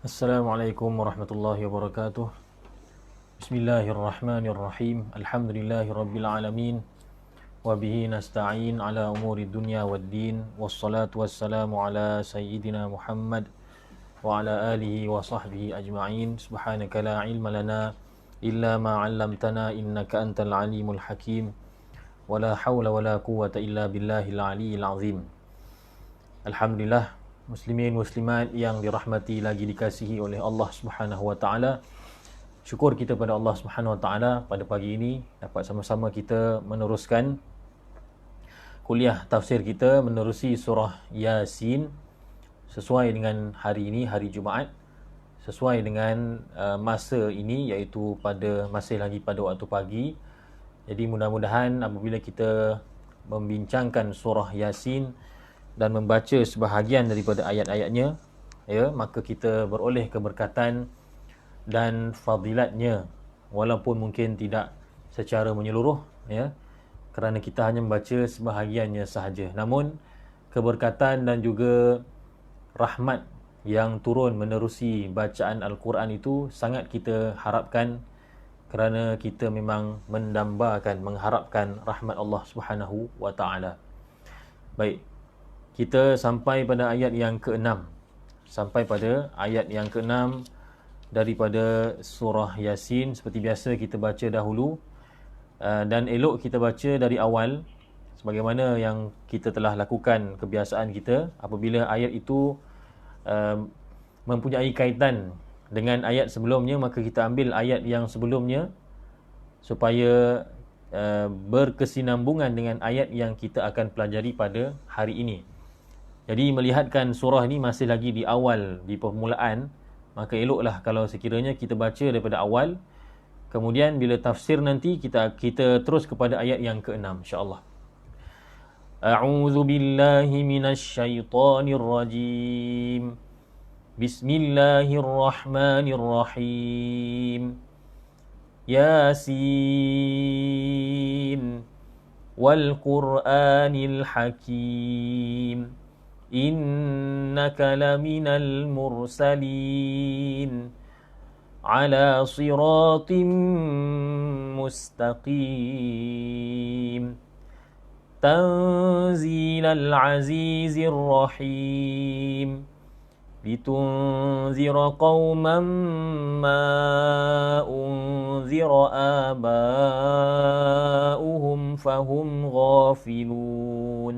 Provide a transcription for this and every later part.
Assalamualaikum warahmatullahi wabarakatuh. Bismillahirrahmanirrahim. Alhamdulillahi rabbil alamin. Wa bihi nasta'in ala umuri dunya waddin. Wassalatu wassalamu ala sayyidina Muhammad wa ala alihi wa sahbihi ajma'in. Subhanaka la ilma lana illa ma 'allamtana innaka antal alimul hakim. Wa la hawla wa la quwwata illa billahil aliyyil azim. Alhamdulillah, muslimin muslimat yang dirahmati lagi dikasihi oleh Allah Subhanahu wa taala. Syukur kita pada Allah Subhanahu wa taala pada pagi ini dapat sama-sama kita meneruskan kuliah tafsir kita menerusi surah Yasin sesuai dengan hari ini, hari Jumaat, sesuai dengan masa ini, iaitu masih lagi pada waktu pagi. Jadi mudah-mudahan apabila kita membincangkan surah Yasin dan membaca sebahagian daripada ayat-ayatnya, ya, maka kita beroleh keberkatan dan fadilatnya, walaupun mungkin tidak secara menyeluruh, ya, kerana kita hanya membaca sebahagiannya sahaja. Namun keberkatan dan juga rahmat yang turun menerusi bacaan Al-Quran itu sangat kita harapkan, kerana kita memang mendambakan, mengharapkan rahmat Allah Subhanahu wa taala. Baik, kita sampai pada ayat yang ke-6. Sampai pada ayat yang ke-6 daripada surah Yasin. Seperti biasa kita baca dahulu, dan elok kita baca dari awal, sebagaimana yang kita telah lakukan kebiasaan kita. Apabila ayat itu mempunyai kaitan dengan ayat sebelumnya, maka kita ambil ayat yang sebelumnya supaya berkesinambungan dengan ayat yang kita akan pelajari pada hari ini. Jadi melihatkan surah ni masih lagi di awal, di permulaan, maka eloklah kalau sekiranya kita baca daripada awal, kemudian bila tafsir nanti kita terus kepada ayat yang ke-6, insya-Allah. A'udzu billahi minasy syaithanir rajim. Bismillahirrahmanirrahim. Yasin wal Qur'anil Hakim. Innaka laminal mursalin ala siratim mustaqim. Tanzilal azizir rahim. لتنذر قوما ما أنذر آباؤهم فهم غافلون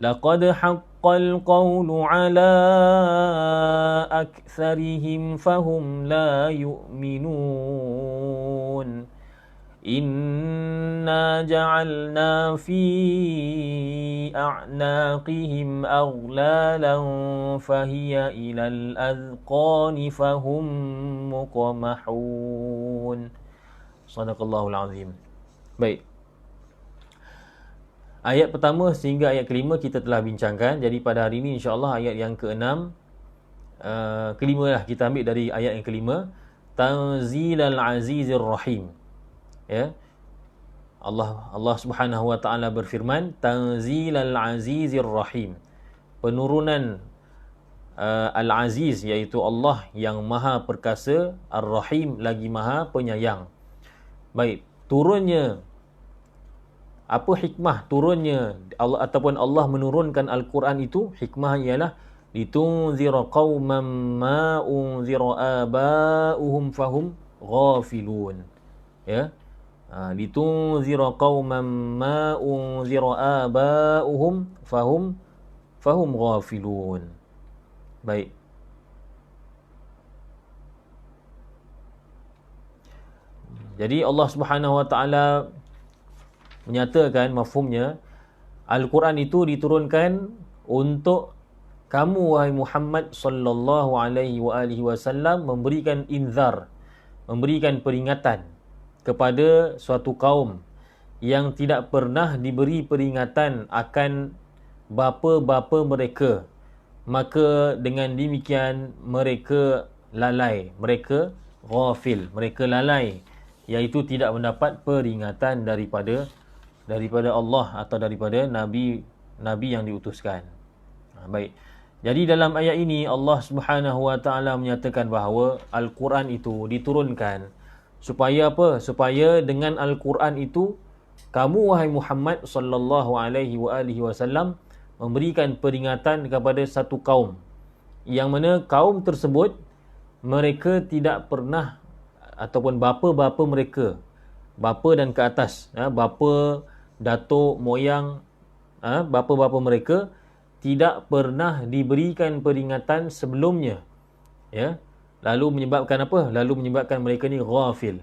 لقد حق القول على أكثرهم فهم لا يؤمنون إنا جعلنا في أعناقهم أغلالا فهي إلى الأذقان فهم مقمحون صدق الله العظيم. Baik. Ayat pertama sehingga ayat kelima kita telah bincangkan. Jadi pada hari ini insya-Allah ayat yang ke-6 kelima lah kita ambil dari ayat yang kelima, Tanzilal Azizir Rahim. Ya. Allah Subhanahu wa taala berfirman, Tanzilal Azizir Rahim. Penurunan Al-Aziz, iaitu Allah yang Maha Perkasa, Ar-Rahim lagi Maha Penyayang. Baik, turunnya apa hikmah turunnya Allah ataupun Allah menurunkan Al-Quran itu? Hikmah ialah litunzira qauman ma unzira aba'uhum fahum ghafilun. Ya. Litunzira qauman ma unzira aba'uhum fahum ghafilun. Baik. Jadi Allah Subhanahu wa taala menyatakan mafhumnya Al-Quran itu diturunkan untuk kamu wahai Muhammad sallallahu alaihi wasallam memberikan inzar, memberikan peringatan kepada suatu kaum yang tidak pernah diberi peringatan akan bapa-bapa mereka. Maka dengan demikian mereka lalai, mereka ghafil, mereka lalai, iaitu tidak mendapat peringatan daripada Allah atau daripada nabi yang diutuskan. Baik. Jadi dalam ayat ini Allah Subhanahu wa taala menyatakan bahawa Al-Quran itu diturunkan supaya apa? Supaya dengan Al-Quran itu kamu wahai Muhammad sallallahu alaihi wasallam memberikan peringatan kepada satu kaum yang mana kaum tersebut mereka tidak pernah ataupun bapa-bapa mereka, bapa dan ke atas, bapa, datuk, moyang, bapa-bapa mereka tidak pernah diberikan peringatan sebelumnya. Ya. Lalu menyebabkan apa? Lalu menyebabkan mereka ni ghafil.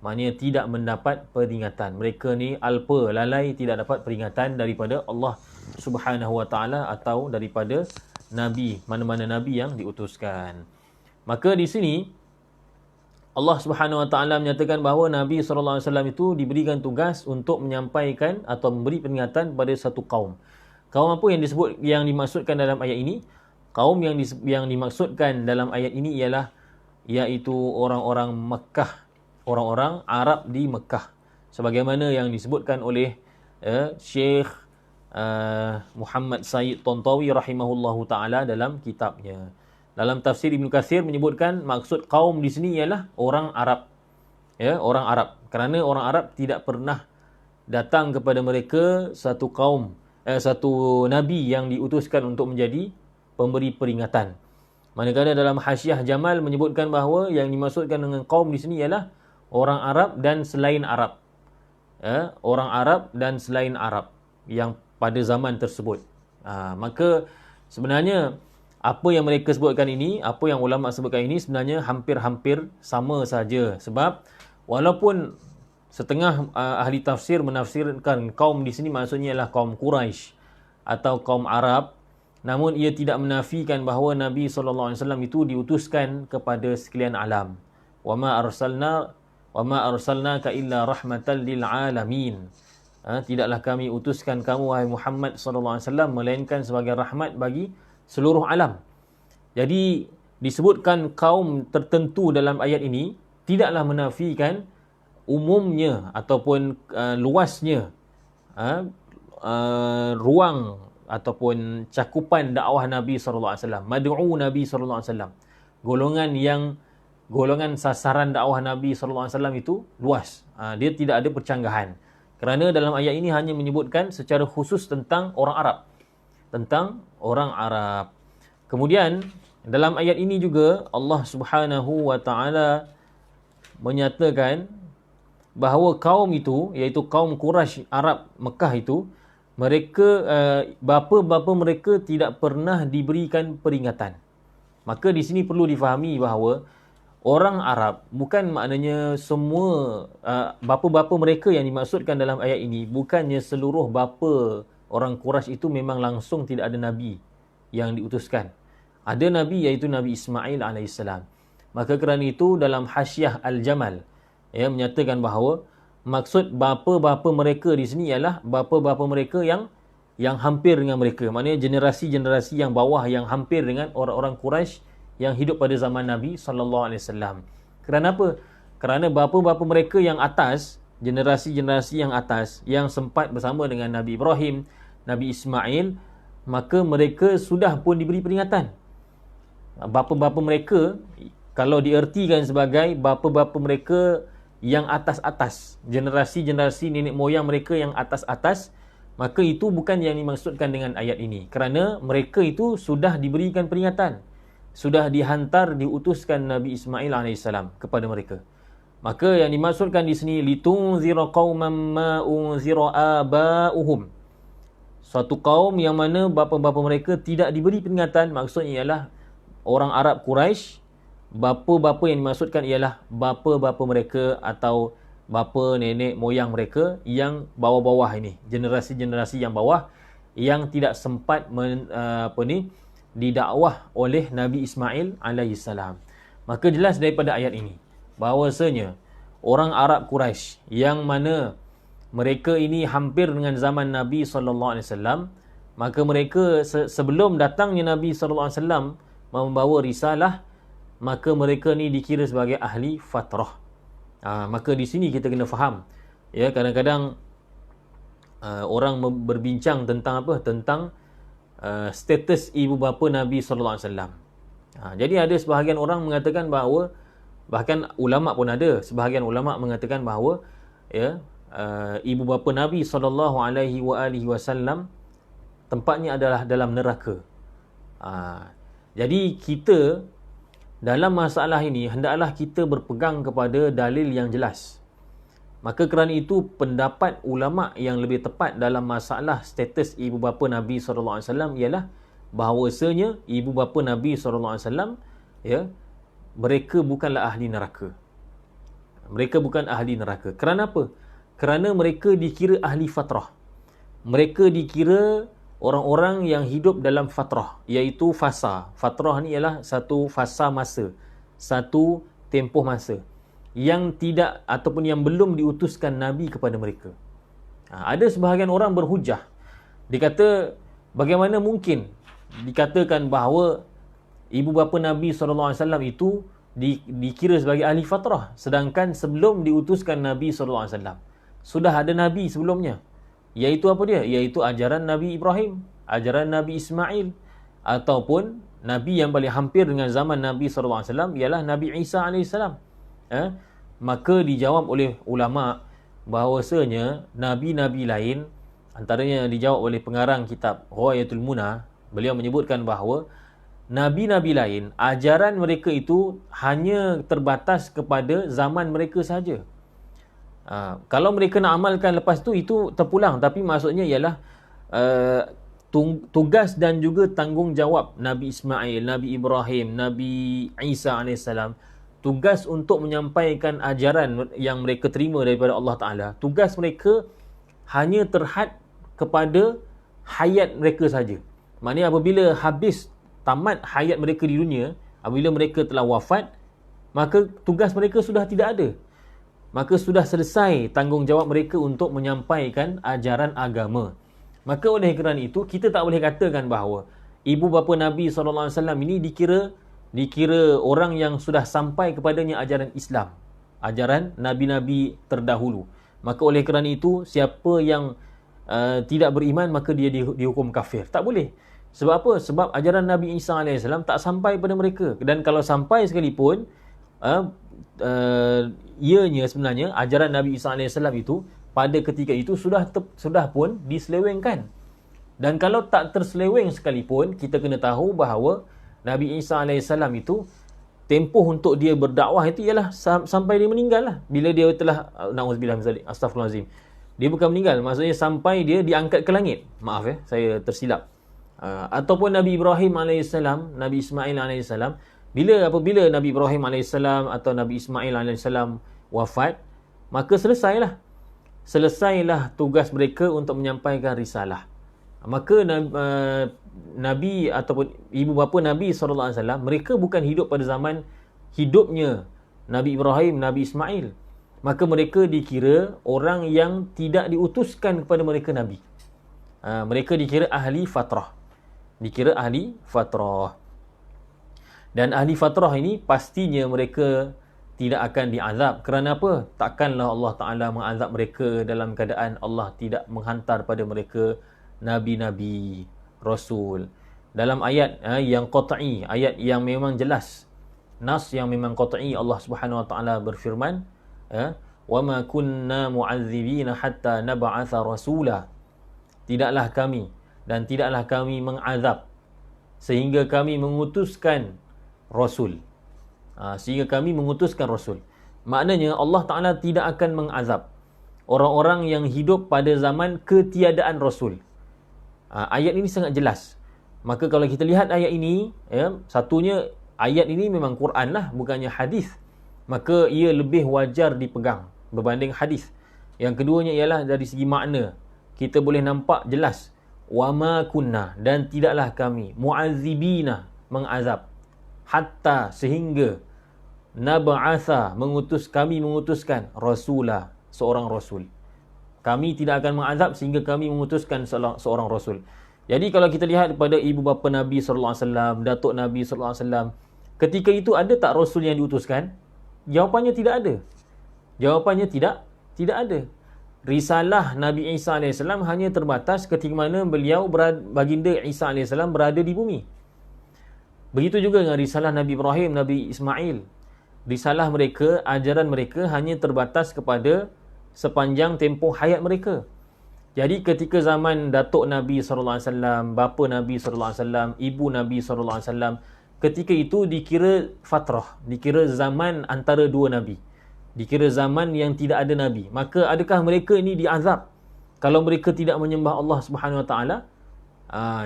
Maknanya tidak mendapat peringatan. Mereka ni alpa, lalai, tidak dapat peringatan daripada Allah Subhanahu wa taala atau daripada nabi, mana-mana nabi yang diutuskan. Maka di sini Allah Subhanahu wa taala menyatakan bahawa Nabi sallallahu alaihi wasallam itu diberikan tugas untuk menyampaikan atau memberi peringatan kepada satu kaum. Kaum apa yang dimaksudkan dalam ayat ini? Kaum yang dimaksudkan dalam ayat ini ialah iaitu orang-orang Mekah, orang-orang Arab di Mekah. Sebagaimana yang disebutkan oleh Syekh Muhammad Said Tontawi rahimahullahu taala dalam kitabnya. Dalam tafsir Ibn Katsir menyebutkan maksud kaum di sini ialah orang Arab. Ya, orang Arab. Kerana orang Arab tidak pernah datang kepada mereka satu kaum, satu nabi yang diutuskan untuk menjadi pemberi peringatan. Manakala dalam Hasyiah Jamal menyebutkan bahawa yang dimaksudkan dengan kaum di sini ialah orang Arab dan selain Arab. Ya, orang Arab dan selain Arab yang pada zaman tersebut. Maka sebenarnya apa yang mereka sebutkan ini, apa yang ulama sebutkan ini sebenarnya hampir-hampir sama saja. Sebab walaupun setengah ahli tafsir menafsirkan kaum di sini maksudnya ialah kaum Quraisy atau kaum Arab, namun ia tidak menafikan bahawa Nabi SAW itu diutuskan kepada sekalian alam. Wa ma arsalnaka illa rahmatan lil alamin. Tidaklah kami utuskan kamu wahai Muhammad SAW melainkan sebagai rahmat bagi seluruh alam. Jadi disebutkan kaum tertentu dalam ayat ini tidaklah menafikan umumnya ataupun luasnya ruang ataupun cakupan dakwah Nabi sallallahu alaihi wasallam, mad'u Nabi sallallahu alaihi wasallam. Golongan sasaran dakwah Nabi sallallahu alaihi wasallam itu luas. Dia tidak ada percanggahan. Kerana dalam ayat ini hanya menyebutkan secara khusus tentang orang Arab. Tentang orang Arab. Kemudian dalam ayat ini juga Allah Subhanahu wa taala menyatakan bahawa kaum itu, iaitu kaum Quraisy Arab Mekah itu, mereka bapa-bapa mereka tidak pernah diberikan peringatan. Maka di sini perlu difahami bahawa orang Arab bukan maknanya semua bapa-bapa mereka yang dimaksudkan dalam ayat ini, bukannya seluruh bapa orang Quraisy itu memang langsung tidak ada nabi yang diutuskan. Ada nabi, iaitu Nabi Ismail alaihissalam. Maka kerana itu dalam Hasyiah Al-Jamal menyatakan bahawa maksud bapa-bapa mereka di sini ialah bapa-bapa mereka yang hampir dengan mereka. Maknanya generasi-generasi yang bawah yang hampir dengan orang-orang Quraisy yang hidup pada zaman Nabi SAW. Kerana apa? Kerana bapa-bapa mereka yang atas, generasi-generasi yang atas, yang sempat bersama dengan Nabi Ibrahim, Nabi Ismail, maka mereka sudah pun diberi peringatan. Bapa-bapa mereka, kalau diertikan sebagai bapa-bapa mereka yang atas-atas, generasi-generasi nenek moyang mereka yang atas-atas, maka itu bukan yang dimaksudkan dengan ayat ini. Kerana mereka itu sudah diberikan peringatan, sudah dihantar, diutuskan Nabi Ismail alaihissalam kepada mereka. Maka yang dimaksudkan di sini, litunzira qauman ma unzira aba'uhum, suatu kaum yang mana bapa-bapa mereka tidak diberi peringatan. Maksudnya ialah orang Arab Quraisy. Bapa-bapa yang dimaksudkan ialah bapa-bapa mereka atau bapa nenek moyang mereka yang bawah-bawah ini, generasi-generasi yang bawah yang tidak sempat didakwah oleh Nabi Ismail alaihissalam. Maka jelas daripada ayat ini bahawasanya orang Arab Quraisy yang mana mereka ini hampir dengan zaman Nabi SAW, maka mereka sebelum datangnya Nabi SAW membawa risalah, maka mereka ni dikira sebagai ahli fatrah. Maka di sini kita kena faham, ya, kadang-kadang orang berbincang tentang apa? Tentang status ibu bapa Nabi SAW. Jadi ada sebahagian orang mengatakan bahawa, bahkan ulama pun ada, sebahagian ulama mengatakan bahawa ya, ibu bapa Nabi SAW tempatnya adalah dalam neraka. Jadi kita dalam masalah ini hendaklah kita berpegang kepada dalil yang jelas. Maka kerana itu pendapat ulama yang lebih tepat dalam masalah status ibu bapa Nabi SAW ialah bahawasanya ibu bapa Nabi SAW, ya, mereka bukanlah ahli neraka. Mereka bukan ahli neraka. Kerana apa? Kerana mereka dikira ahli fatrah. Mereka dikira orang-orang yang hidup dalam fatrah, iaitu fasa. Fatrah ni ialah satu fasa masa, satu tempoh masa yang tidak ataupun yang belum diutuskan Nabi kepada mereka. Ada sebahagian orang berhujah. Dia kata, bagaimana mungkin dikatakan bahawa ibu bapa Nabi SAW itu dikira sebagai ahli fatrah, sedangkan sebelum diutuskan Nabi SAW sudah ada Nabi sebelumnya. Iaitu apa dia? Iaitu ajaran Nabi Ibrahim, ajaran Nabi Ismail, ataupun Nabi yang paling hampir dengan zaman Nabi SAW ialah Nabi Isa AS. Maka dijawab oleh ulama bahawasanya Nabi-Nabi lain, antaranya dijawab oleh pengarang kitab Ghayatul Munah, beliau menyebutkan bahawa Nabi-Nabi lain, ajaran mereka itu hanya terbatas kepada zaman mereka sahaja. Kalau mereka nak amalkan lepas tu, itu terpulang. Tapi maksudnya ialah tugas dan juga tanggungjawab Nabi Ismail, Nabi Ibrahim, Nabi Isa AS, tugas untuk menyampaikan ajaran yang mereka terima daripada Allah Ta'ala, tugas mereka hanya terhad kepada hayat mereka saja. Maknanya apabila habis, tamat hayat mereka di dunia, apabila mereka telah wafat, maka tugas mereka sudah tidak ada. Maka sudah selesai tanggungjawab mereka untuk menyampaikan ajaran agama. Maka oleh kerana itu, kita tak boleh katakan bahawa ibu bapa Nabi SAW ini dikira orang yang sudah sampai kepadanya ajaran Islam, ajaran Nabi-Nabi terdahulu. Maka oleh kerana itu, siapa yang tidak beriman, maka dia dihukum kafir. Tak boleh. Sebab apa? Sebab ajaran Nabi Isa AS tak sampai pada mereka. Dan kalau sampai sekalipun, ianya sebenarnya ajaran Nabi Isa AS itu pada ketika itu sudah pun diselewengkan. Dan kalau tak terseleweng sekalipun, kita kena tahu bahawa Nabi Isa alaihissalam itu, tempoh untuk dia berdakwah itu ialah sampai dia meninggal lah. Bila dia telah, na'udzubillah min zalik, astaghfirullahalazim, dia bukan meninggal, maksudnya sampai dia diangkat ke langit. Maaf saya tersilap. Ataupun Nabi Ibrahim alaihissalam, Nabi Ismail alaihissalam, apabila Nabi Ibrahim alaihissalam atau Nabi Ismail alaihissalam wafat, maka selesailah tugas mereka untuk menyampaikan risalah. Maka Nabi ataupun ibu bapa Nabi SAW, mereka bukan hidup pada zaman hidupnya Nabi Ibrahim, Nabi Ismail. Maka mereka dikira orang yang tidak diutuskan kepada mereka Nabi. Mereka dikira ahli fatrah. Dan ahli fatrah ini pastinya mereka tidak akan diazab. Kerana apa? Takkanlah Allah Ta'ala mengazab mereka dalam keadaan Allah tidak menghantar pada mereka Nabi-Nabi, Rasul. Dalam ayat yang qat'i, ayat yang memang jelas, nas yang memang qat'i, Allah Subhanahu Wa Ta'ala berfirman, وَمَا كُنَّا مُعَذِّبِينَ حَتَّى نَبْعَثَ رَسُولًا. Tidaklah kami dan tidaklah kami mengazab sehingga kami mengutuskan Rasul. Sehingga kami mengutuskan Rasul. Maknanya Allah Ta'ala tidak akan mengazab orang-orang yang hidup pada zaman ketiadaan Rasul. Ayat ini sangat jelas. Maka kalau kita lihat ayat ini, satunya ayat ini memang Quran lah, bukannya hadis. Maka ia lebih wajar dipegang berbanding hadis. Yang keduanya ialah dari segi makna. Kita boleh nampak jelas. وَمَا كُنَّا, dan tidaklah kami, mu'azzibina, mengazab, hatta, sehingga, nab'atha, kami mengutuskan rasulah, seorang rasul. Kami tidak akan mengazab sehingga kami mengutuskan seorang rasul. Jadi kalau kita lihat kepada ibu bapa Nabi SAW, datuk Nabi SAW, ketika itu ada tak rasul yang diutuskan? Jawapannya tidak ada. Jawapannya tidak ada. Risalah Nabi Isa AS hanya terbatas ketika mana baginda Isa AS berada di bumi. Begitu juga dengan risalah Nabi Ibrahim, Nabi Ismail. Risalah mereka, ajaran mereka hanya terbatas kepada sepanjang tempoh hayat mereka. Jadi ketika zaman datuk Nabi SAW, bapa Nabi SAW, ibu Nabi SAW, ketika itu dikira fatrah, dikira zaman antara dua Nabi. Dikira zaman yang tidak ada Nabi. Maka adakah mereka ini diazab kalau mereka tidak menyembah Allah Subhanahu Wa Taala?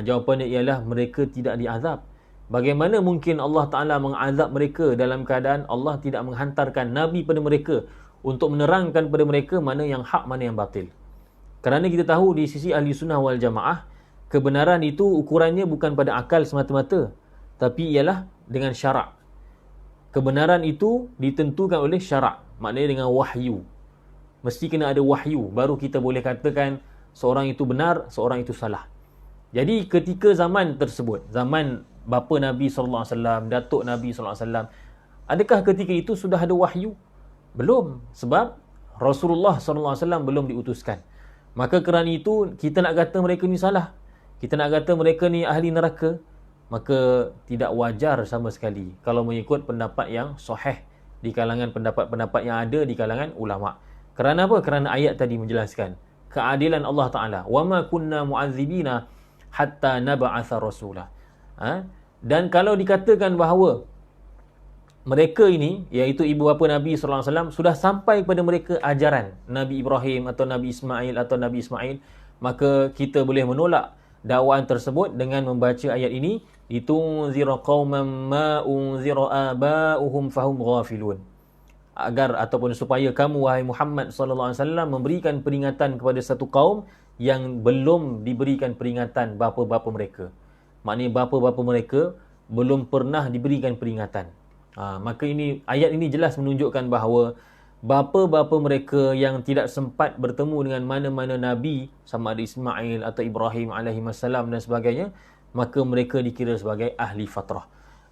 Jawapannya ialah mereka tidak diazab. Bagaimana mungkin Allah Ta'ala mengazab mereka dalam keadaan Allah tidak menghantarkan Nabi pada mereka untuk menerangkan pada mereka mana yang hak, mana yang batil? Kerana kita tahu di sisi Ahli Sunnah wal Jamaah, kebenaran itu ukurannya bukan pada akal semata-mata, tapi ialah dengan syarak. Kebenaran itu ditentukan oleh syarak, maknanya dengan wahyu. Mesti kena ada wahyu, baru kita boleh katakan seorang itu benar, seorang itu salah. Jadi ketika zaman tersebut, zaman bapa Nabi SAW, datuk Nabi SAW, adakah ketika itu sudah ada wahyu? Belum, sebab Rasulullah SAW belum diutuskan. Maka kerana itu, kita nak kata mereka ni salah, kita nak kata mereka ni ahli neraka, maka tidak wajar sama sekali kalau mengikut pendapat yang sahih di kalangan pendapat-pendapat yang ada di kalangan ulama. Kerana apa? Kerana ayat tadi menjelaskan keadilan Allah Ta'ala. وَمَا كُنَّا مُعَذِّبِينَ حَتَّى نَبْعَثَ رَسُولًا. Dan kalau dikatakan bahawa mereka ini, iaitu ibu bapa Nabi SAW, sudah sampai kepada mereka ajaran Nabi Ibrahim atau Nabi Ismail, maka kita boleh menolak dakwaan tersebut dengan membaca ayat ini, litunzira qauman ma unzira aba'uhum fahum ghafilun. Agar ataupun supaya kamu wahai Muhammad sallallahu alaihi wasallam memberikan peringatan kepada satu kaum yang belum diberikan peringatan bapa-bapa mereka. Maknanya bapa-bapa mereka belum pernah diberikan peringatan. Maka ini ayat ini jelas menunjukkan bahawa bapa-bapa mereka yang tidak sempat bertemu dengan mana-mana Nabi, sama ada Ismail atau Ibrahim alaihissalam dan sebagainya, maka mereka dikira sebagai ahli fatrah.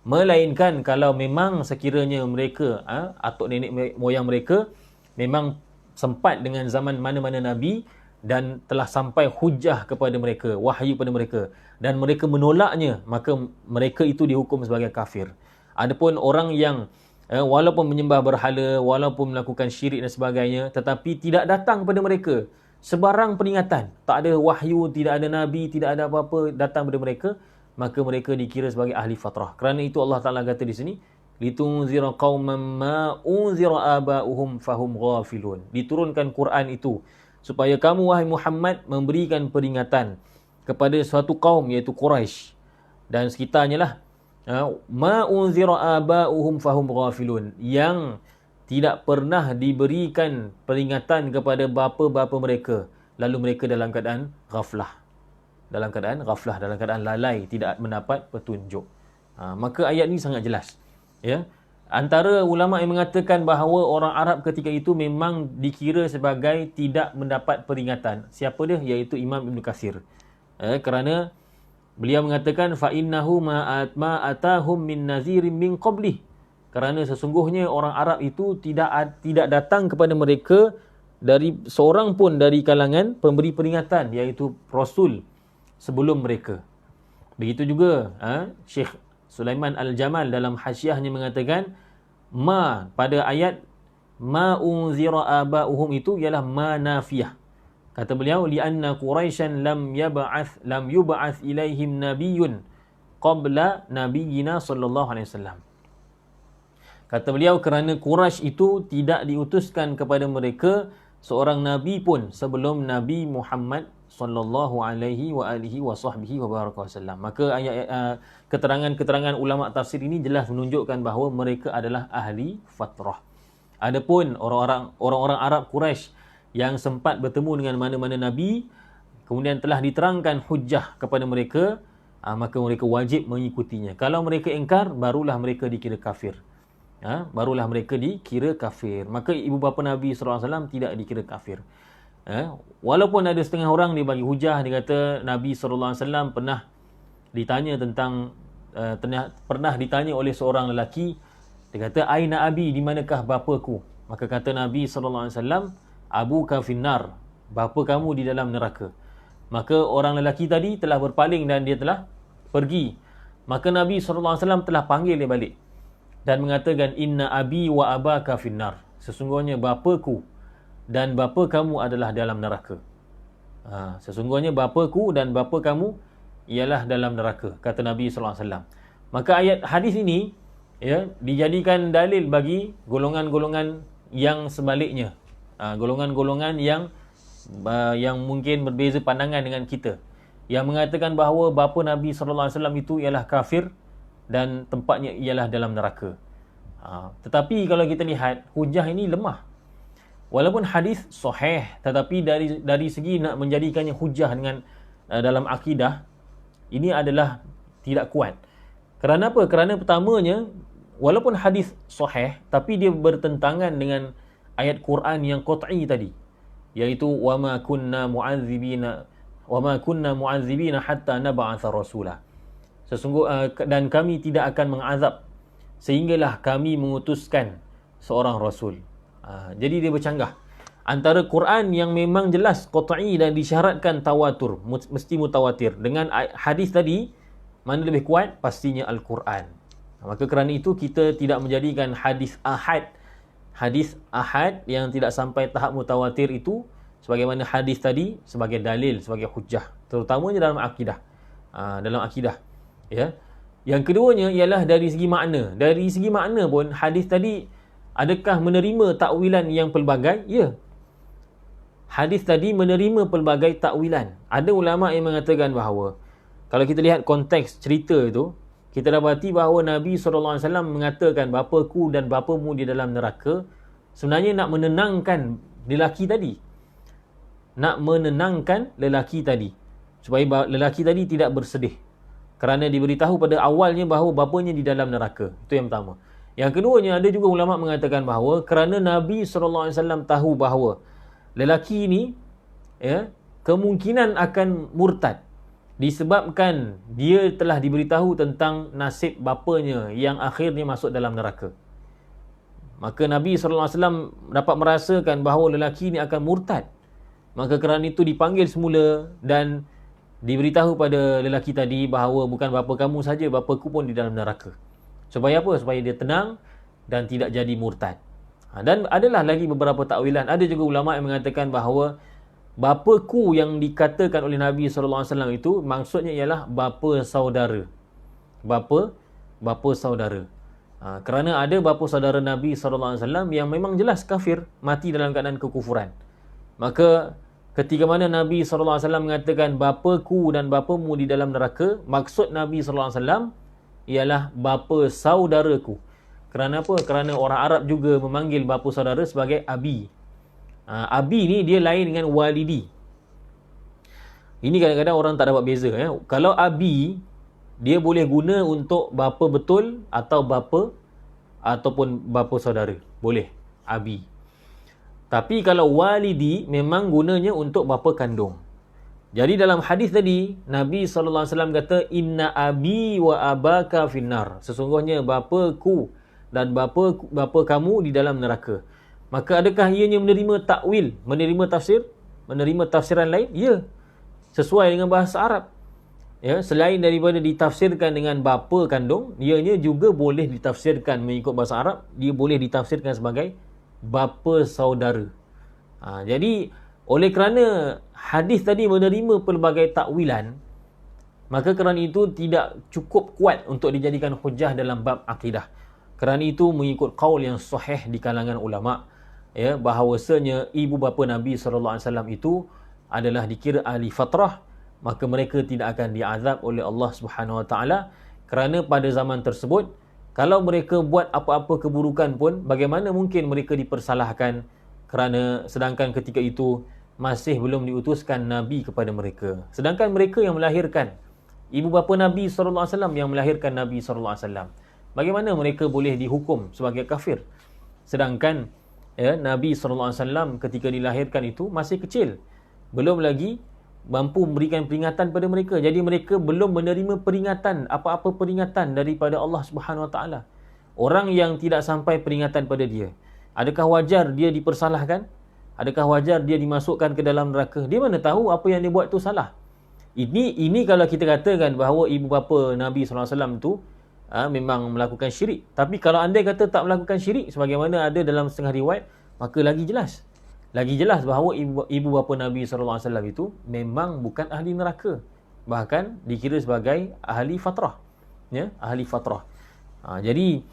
Melainkan kalau memang sekiranya mereka, atuk nenek moyang mereka memang sempat dengan zaman mana-mana Nabi dan telah sampai hujah kepada mereka, wahyu kepada mereka, dan mereka menolaknya, maka mereka itu dihukum sebagai kafir. Adapun orang yang walaupun menyembah berhala, walaupun melakukan syirik dan sebagainya, tetapi tidak datang kepada mereka sebarang peringatan, tak ada wahyu, tidak ada Nabi, tidak ada apa-apa datang kepada mereka, maka mereka dikira sebagai ahli fatrah. Kerana itu Allah Ta'ala kata di sini, litunzira qauman ma unzira aba'uhum fahum ghafilun. Diturunkan Quran itu supaya kamu wahai Muhammad memberikan peringatan kepada suatu kaum iaitu Quraisy dan sekitarnya lah. Ma unzira aba'uhum fahum ghafilun, yang tidak pernah diberikan peringatan kepada bapa-bapa mereka, lalu mereka dalam keadaan ghaflah, dalam keadaan lalai, tidak mendapat petunjuk. Maka ayat ni sangat jelas. Ya, antara ulama yang mengatakan bahawa orang Arab ketika itu memang dikira sebagai tidak mendapat peringatan. Siapa dia? Iaitu Imam Ibn Katsir. Kerana beliau mengatakan fa innahu ma atahum min nazirin min qablih. Kerana sesungguhnya orang Arab itu tidak datang kepada mereka dari seorang pun dari kalangan pemberi peringatan, iaitu Rasul sebelum mereka. Begitu juga Syekh Sulaiman Al-Jamal dalam hasyiahnya mengatakan pada ayat ma unzira aba'uhum itu ialah ma nafiyah. Kata beliau li'anna Quraisyan lam yub'ath ilaihim nabiyyun qabla nabiyyina sallallahu alaihi wasallam. Kata beliau kerana Quraisy itu tidak diutuskan kepada mereka seorang nabi pun sebelum Nabi Muhammad sallallahu alaihi wa alihi wa sahbihi wa baraka wasallam. Maka ayat keterangan-keterangan ulama tafsir ini jelas menunjukkan bahawa mereka adalah ahli fatrah. Adapun orang-orang Arab Quraisy yang sempat bertemu dengan mana-mana nabi, kemudian telah diterangkan hujjah kepada mereka, maka mereka wajib mengikutinya. Kalau mereka ingkar, barulah mereka dikira kafir. Maka ibu bapa Nabi SAW tidak dikira kafir. Walaupun ada setengah orang dia bagi hujah, dia kata Nabi SAW pernah ditanya oleh seorang lelaki, dia kata aina abi, di manakah bapaku? Maka kata Nabi SAW, abuka finnar, bapa kamu di dalam neraka. Maka orang lelaki tadi telah berpaling dan dia telah pergi. Maka Nabi SAW telah panggil dia balik dan mengatakan inna abi wa abaka finnar, sesungguhnya bapaku dan bapa kamu adalah dalam neraka. Sesungguhnya bapaku dan bapa kamu ialah dalam neraka, kata Nabi SAW. Maka ayat hadis ini dijadikan dalil bagi golongan-golongan yang sebaliknya, golongan-golongan yang mungkin berbeza pandangan dengan kita, yang mengatakan bahawa bapa Nabi SAW itu ialah kafir dan tempatnya ialah dalam neraka. Tetapi kalau kita lihat hujah ini lemah. Walaupun hadis sahih, tetapi dari segi nak menjadikannya hujah dengan dalam akidah, ini adalah tidak kuat. Kerana apa? Kerana pertamanya, walaupun hadis sahih, tapi dia bertentangan dengan ayat Quran yang qat'i tadi, iaitu wa ma kunna mu'adzibina hatta nab'atha rasula. Dan kami tidak akan mengazab sehinggalah kami mengutuskan seorang rasul. Jadi dia bercanggah antara Quran yang memang jelas qat'i dan disyaratkan tawatur, mesti mutawatir, dengan hadis tadi, mana lebih kuat? Pastinya Al-Quran. Maka kerana itu kita tidak menjadikan hadis ahad yang tidak sampai tahap mutawatir itu sebagaimana hadis tadi sebagai dalil, sebagai hujjah, terutamanya dalam akidah. Ya. Yang keduanya ialah dari segi makna. Dari segi makna pun hadis tadi adakah menerima takwilan yang pelbagai? Ya. Hadis tadi menerima pelbagai takwilan. Ada ulama yang mengatakan bahawa kalau kita lihat konteks cerita itu, kita dapati bahawa Nabi SAW mengatakan bapaku dan bapamu di dalam neraka, sebenarnya nak menenangkan lelaki tadi. Nak menenangkan lelaki tadi, supaya lelaki tadi tidak bersedih kerana diberitahu pada awalnya bahawa bapanya di dalam neraka. Itu yang pertama. Yang keduanya, ada juga ulama mengatakan bahawa kerana Nabi SAW tahu bahawa lelaki ini kemungkinan akan murtad disebabkan dia telah diberitahu tentang nasib bapanya yang akhirnya masuk dalam neraka. Maka Nabi SAW dapat merasakan bahawa lelaki ini akan murtad. Maka kerana itu dipanggil semula dan diberitahu pada lelaki tadi bahawa bukan bapa kamu saja, bapaku pun di dalam neraka. Supaya apa? Supaya dia tenang dan tidak jadi murtad. Dan adalah lagi beberapa takwilan. Ada juga ulama yang mengatakan bahawa Bapaku yang dikatakan oleh Nabi SAW itu maksudnya ialah bapa saudara. Bapa saudara. Kerana ada bapa saudara Nabi SAW yang memang jelas kafir, mati dalam keadaan kekufuran. Maka ketika mana Nabi SAW mengatakan bapaku dan bapamu di dalam neraka, maksud Nabi SAW ialah bapa saudaraku. Kerana apa? Kerana orang Arab juga memanggil bapa saudara sebagai abi. Abi ni dia lain dengan walidi. Ini kadang-kadang orang tak dapat beza. Kalau abi, dia boleh guna untuk bapa betul atau bapa ataupun bapa saudara. Boleh. Abi. Tapi kalau walidi, memang gunanya untuk bapa kandung. Jadi dalam hadis tadi, Nabi SAW kata, Inna abi wa abaka finnar. Sesungguhnya bapaku dan bapa kamu di dalam neraka. Maka adakah ianya menerima takwil, menerima tafsir, menerima tafsiran lain? Ya, sesuai dengan bahasa Arab. Ya, selain daripada ditafsirkan dengan bapa kandung, ianya juga boleh ditafsirkan mengikut bahasa Arab, dia boleh ditafsirkan sebagai bapa saudara. Jadi oleh kerana hadis tadi menerima pelbagai takwilan, maka kerana itu tidak cukup kuat untuk dijadikan hujah dalam bab akidah. Kerana itu mengikut qaul yang sahih di kalangan ulama, ya, bahawasanya ibu bapa Nabi SAW itu adalah dikira ahli fatrah, maka mereka tidak akan diazab oleh Allah Subhanahu Wa Taala, kerana pada zaman tersebut kalau mereka buat apa-apa keburukan pun, bagaimana mungkin mereka dipersalahkan, kerana sedangkan ketika itu masih belum diutuskan Nabi kepada mereka. Sedangkan mereka yang melahirkan, ibu bapa Nabi SAW yang melahirkan Nabi SAW, bagaimana mereka boleh dihukum sebagai kafir? Sedangkan Nabi SAW ketika dilahirkan itu masih kecil, belum lagi mampu memberikan peringatan pada mereka. Jadi mereka belum menerima peringatan, apa-apa peringatan daripada Allah Subhanahu Wa Taala. Orang yang tidak sampai peringatan pada dia, adakah wajar dia dipersalahkan? Adakah wajar dia dimasukkan ke dalam neraka? Dia mana tahu apa yang dia buat tu salah? Ini kalau kita katakan bahawa ibu bapa Nabi SAW tu memang melakukan syirik. Tapi kalau andai kata tak melakukan syirik, sebagaimana ada dalam setengah riwayat, maka lagi jelas bahawa ibu bapa Nabi SAW itu memang bukan ahli neraka, bahkan dikira sebagai ahli fatrah, ya, ahli fatrah. Jadi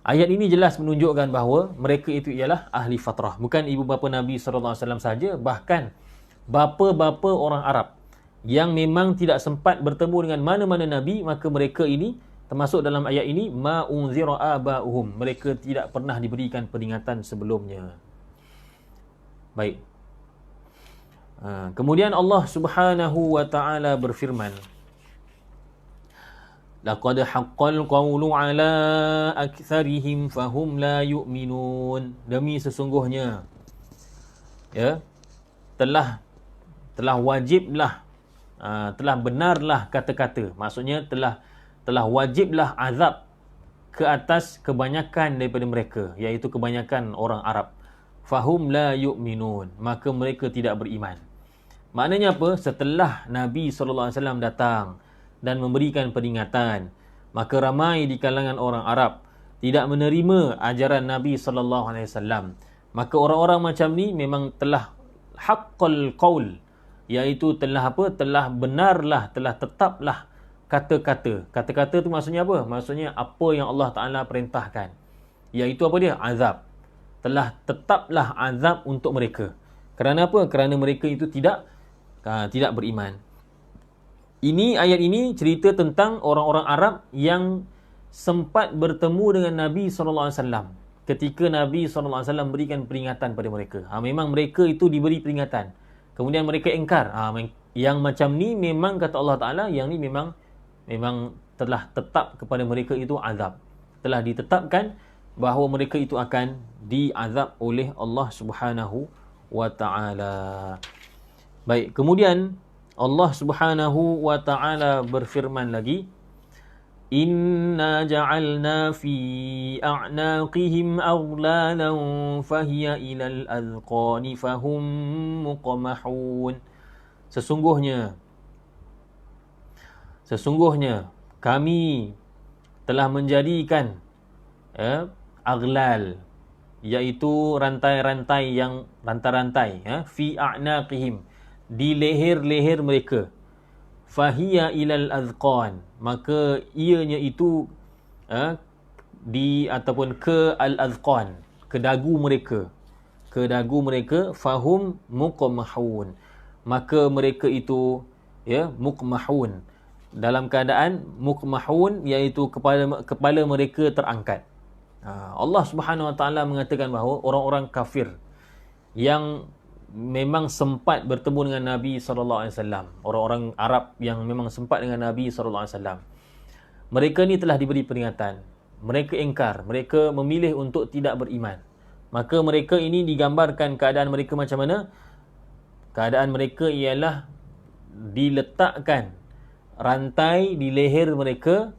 ayat ini jelas menunjukkan bahawa mereka itu ialah ahli fatrah, bukan ibu bapa Nabi SAW saja, bahkan bapa-bapa orang Arab yang memang tidak sempat bertemu dengan mana-mana Nabi, maka mereka ini termasuk dalam ayat ini, ma unzira aba'uhum, mereka tidak pernah diberikan peringatan sebelumnya. Baik. Kemudian Allah Subhanahu wa taala berfirman, laqad haqqal qawlu ala aktsarihim fahum la yu'minun. Demi sesungguhnya, ya, telah wajiblah, telah benarlah kata-kata, maksudnya telah wajiblah azab ke atas kebanyakan daripada mereka, iaitu kebanyakan orang Arab. Fahum la yu'minun, maka mereka tidak beriman. Maknanya apa? Setelah Nabi SAW datang dan memberikan peringatan, maka ramai di kalangan orang Arab tidak menerima ajaran Nabi SAW. Maka orang-orang macam ni memang telah haqqal qaul, iaitu telah apa? Telah benarlah, telah tetaplah kata-kata. Kata-kata tu maksudnya apa? Maksudnya apa yang Allah Ta'ala perintahkan, iaitu apa dia? Azab. Telah tetaplah azab untuk mereka. Kerana apa? Kerana mereka itu tidak beriman. Ayat ini cerita tentang orang-orang Arab yang sempat bertemu dengan Nabi SAW ketika Nabi SAW berikan peringatan pada mereka. Memang mereka itu diberi peringatan, kemudian mereka engkar. Yang macam ni memang kata Allah Ta'ala, yang ni memang telah tetap kepada mereka itu azab. Telah ditetapkan bahawa mereka itu akan diazab oleh Allah Subhanahu wa Ta'ala. Baik, kemudian Allah Subhanahu wa Ta'ala berfirman lagi, Inna ja'alna fi a'naqihim aghlalan fahiya ilal azqani fahum muqmahun. Sesungguhnya kami telah menjadikan aghlal, iaitu rantai-rantai yang rantai-rantai fi a'naqihim, di leher-leher mereka. Fahiya ilal azqan, maka ianya itu ataupun ke al-azqan, ke dagu mereka, fahum muqmahun, maka mereka itu muqmahun, dalam keadaan muqmahun, iaitu kepala mereka terangkat. Allah Subhanahu Wa Taala mengatakan bahawa orang-orang kafir yang memang sempat bertemu dengan Nabi sallallahu alaihi wasallam, orang-orang Arab yang memang sempat dengan Nabi sallallahu alaihi wasallam, mereka ni telah diberi peringatan. Mereka ingkar, mereka memilih untuk tidak beriman. Maka mereka ini digambarkan keadaan mereka macam mana? Keadaan mereka ialah diletakkan rantai di leher mereka,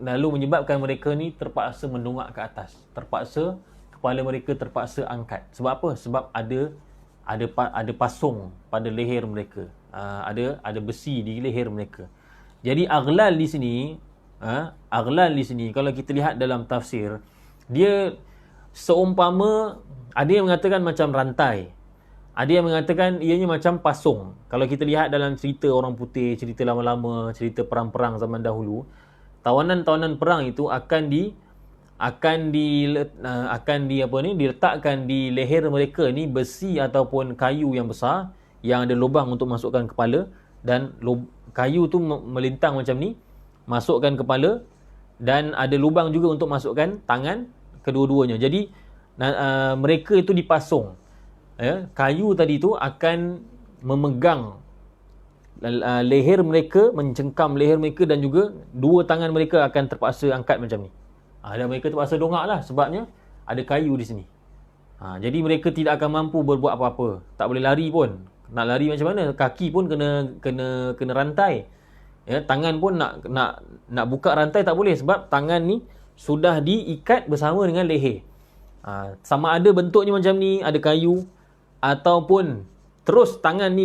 lalu menyebabkan mereka ni terpaksa mendongak ke atas, terpaksa kepala mereka terpaksa angkat. Sebab apa? Sebab ada pasung pada leher mereka, ada besi di leher mereka. Jadi aghlal di sini, kalau kita lihat dalam tafsir, dia seumpama, ada yang mengatakan macam rantai, ada yang mengatakan ianya macam pasung. Kalau kita lihat dalam cerita orang putih, cerita lama-lama, cerita perang-perang zaman dahulu, tawanan-tawanan perang itu akan diletakkan di leher mereka ni besi ataupun kayu yang besar yang ada lubang untuk masukkan kepala, dan kayu tu melintang macam ni, masukkan kepala, dan ada lubang juga untuk masukkan tangan kedua-duanya. Jadi mereka itu dipasung. Kayu tadi tu akan memegang leher mereka, mencengkam leher mereka, dan juga dua tangan mereka akan terpaksa angkat macam ni. Dan mereka terpaksa dongak lah, sebabnya ada kayu di sini. Jadi mereka tidak akan mampu berbuat apa-apa, tak boleh lari pun. Nak lari macam mana? Kaki pun kena rantai. Tangan pun nak buka rantai tak boleh, sebab tangan ni sudah diikat bersama dengan leher. Sama ada bentuknya macam ni, ada kayu, ataupun terus tangan ni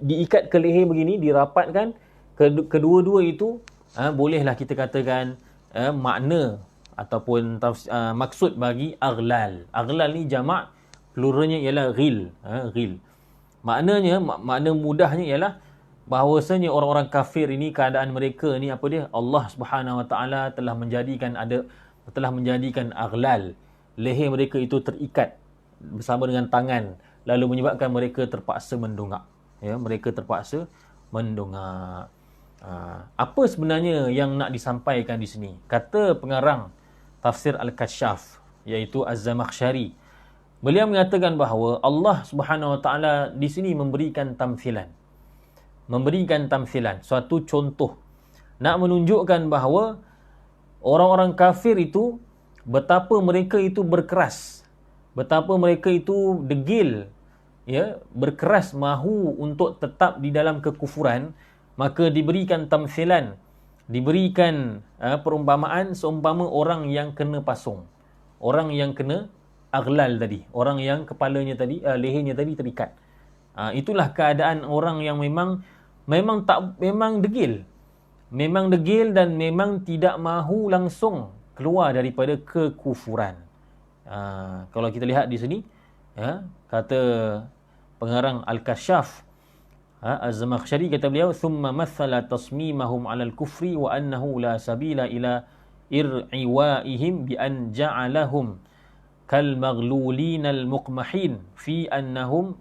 diikat ke leher begini, dirapatkan. Kedua-dua itu bolehlah kita katakan makna ataupun maksud bagi aghlal. Aghlal ni jamak, pluralnya ialah ghil. Makna mudahnya ialah bahawasanya orang-orang kafir ini, keadaan mereka ni apa dia? Allah Subhanahu Wa Taala telah menjadikan aghlal, leher mereka itu terikat bersama dengan tangan, lalu menyebabkan mereka terpaksa mendongak. Mereka terpaksa mendongak. Apa sebenarnya yang nak disampaikan di sini? Kata pengarang tafsir Al-Kashaf, iaitu Az-Zamakhsyari, beliau mengatakan bahawa Allah Subhanahu Wa Taala di sini memberikan tamthilan, suatu contoh, nak menunjukkan bahawa orang-orang kafir itu, betapa mereka itu berkeras, betapa mereka itu degil, berkeras mahu untuk tetap di dalam kekufuran. Maka diberikan tamthilan, diberikan perumpamaan seumpama orang yang kena pasung, orang yang kena aghlal tadi, orang yang kepalanya tadi, lehernya tadi terikat. Itulah keadaan orang yang memang degil, dan memang tidak mahu langsung keluar daripada kekufuran. Kalau kita lihat di sini, kata pengarang Al-Kashaf, Az-Zamakhsyari, kata beliau, thumma mathala tasmimahum 'ala al-kufri wa annahu la sabila ila ir'iwaihim bi an ja'alahum kal maghlulin al-muqmahin fi annahum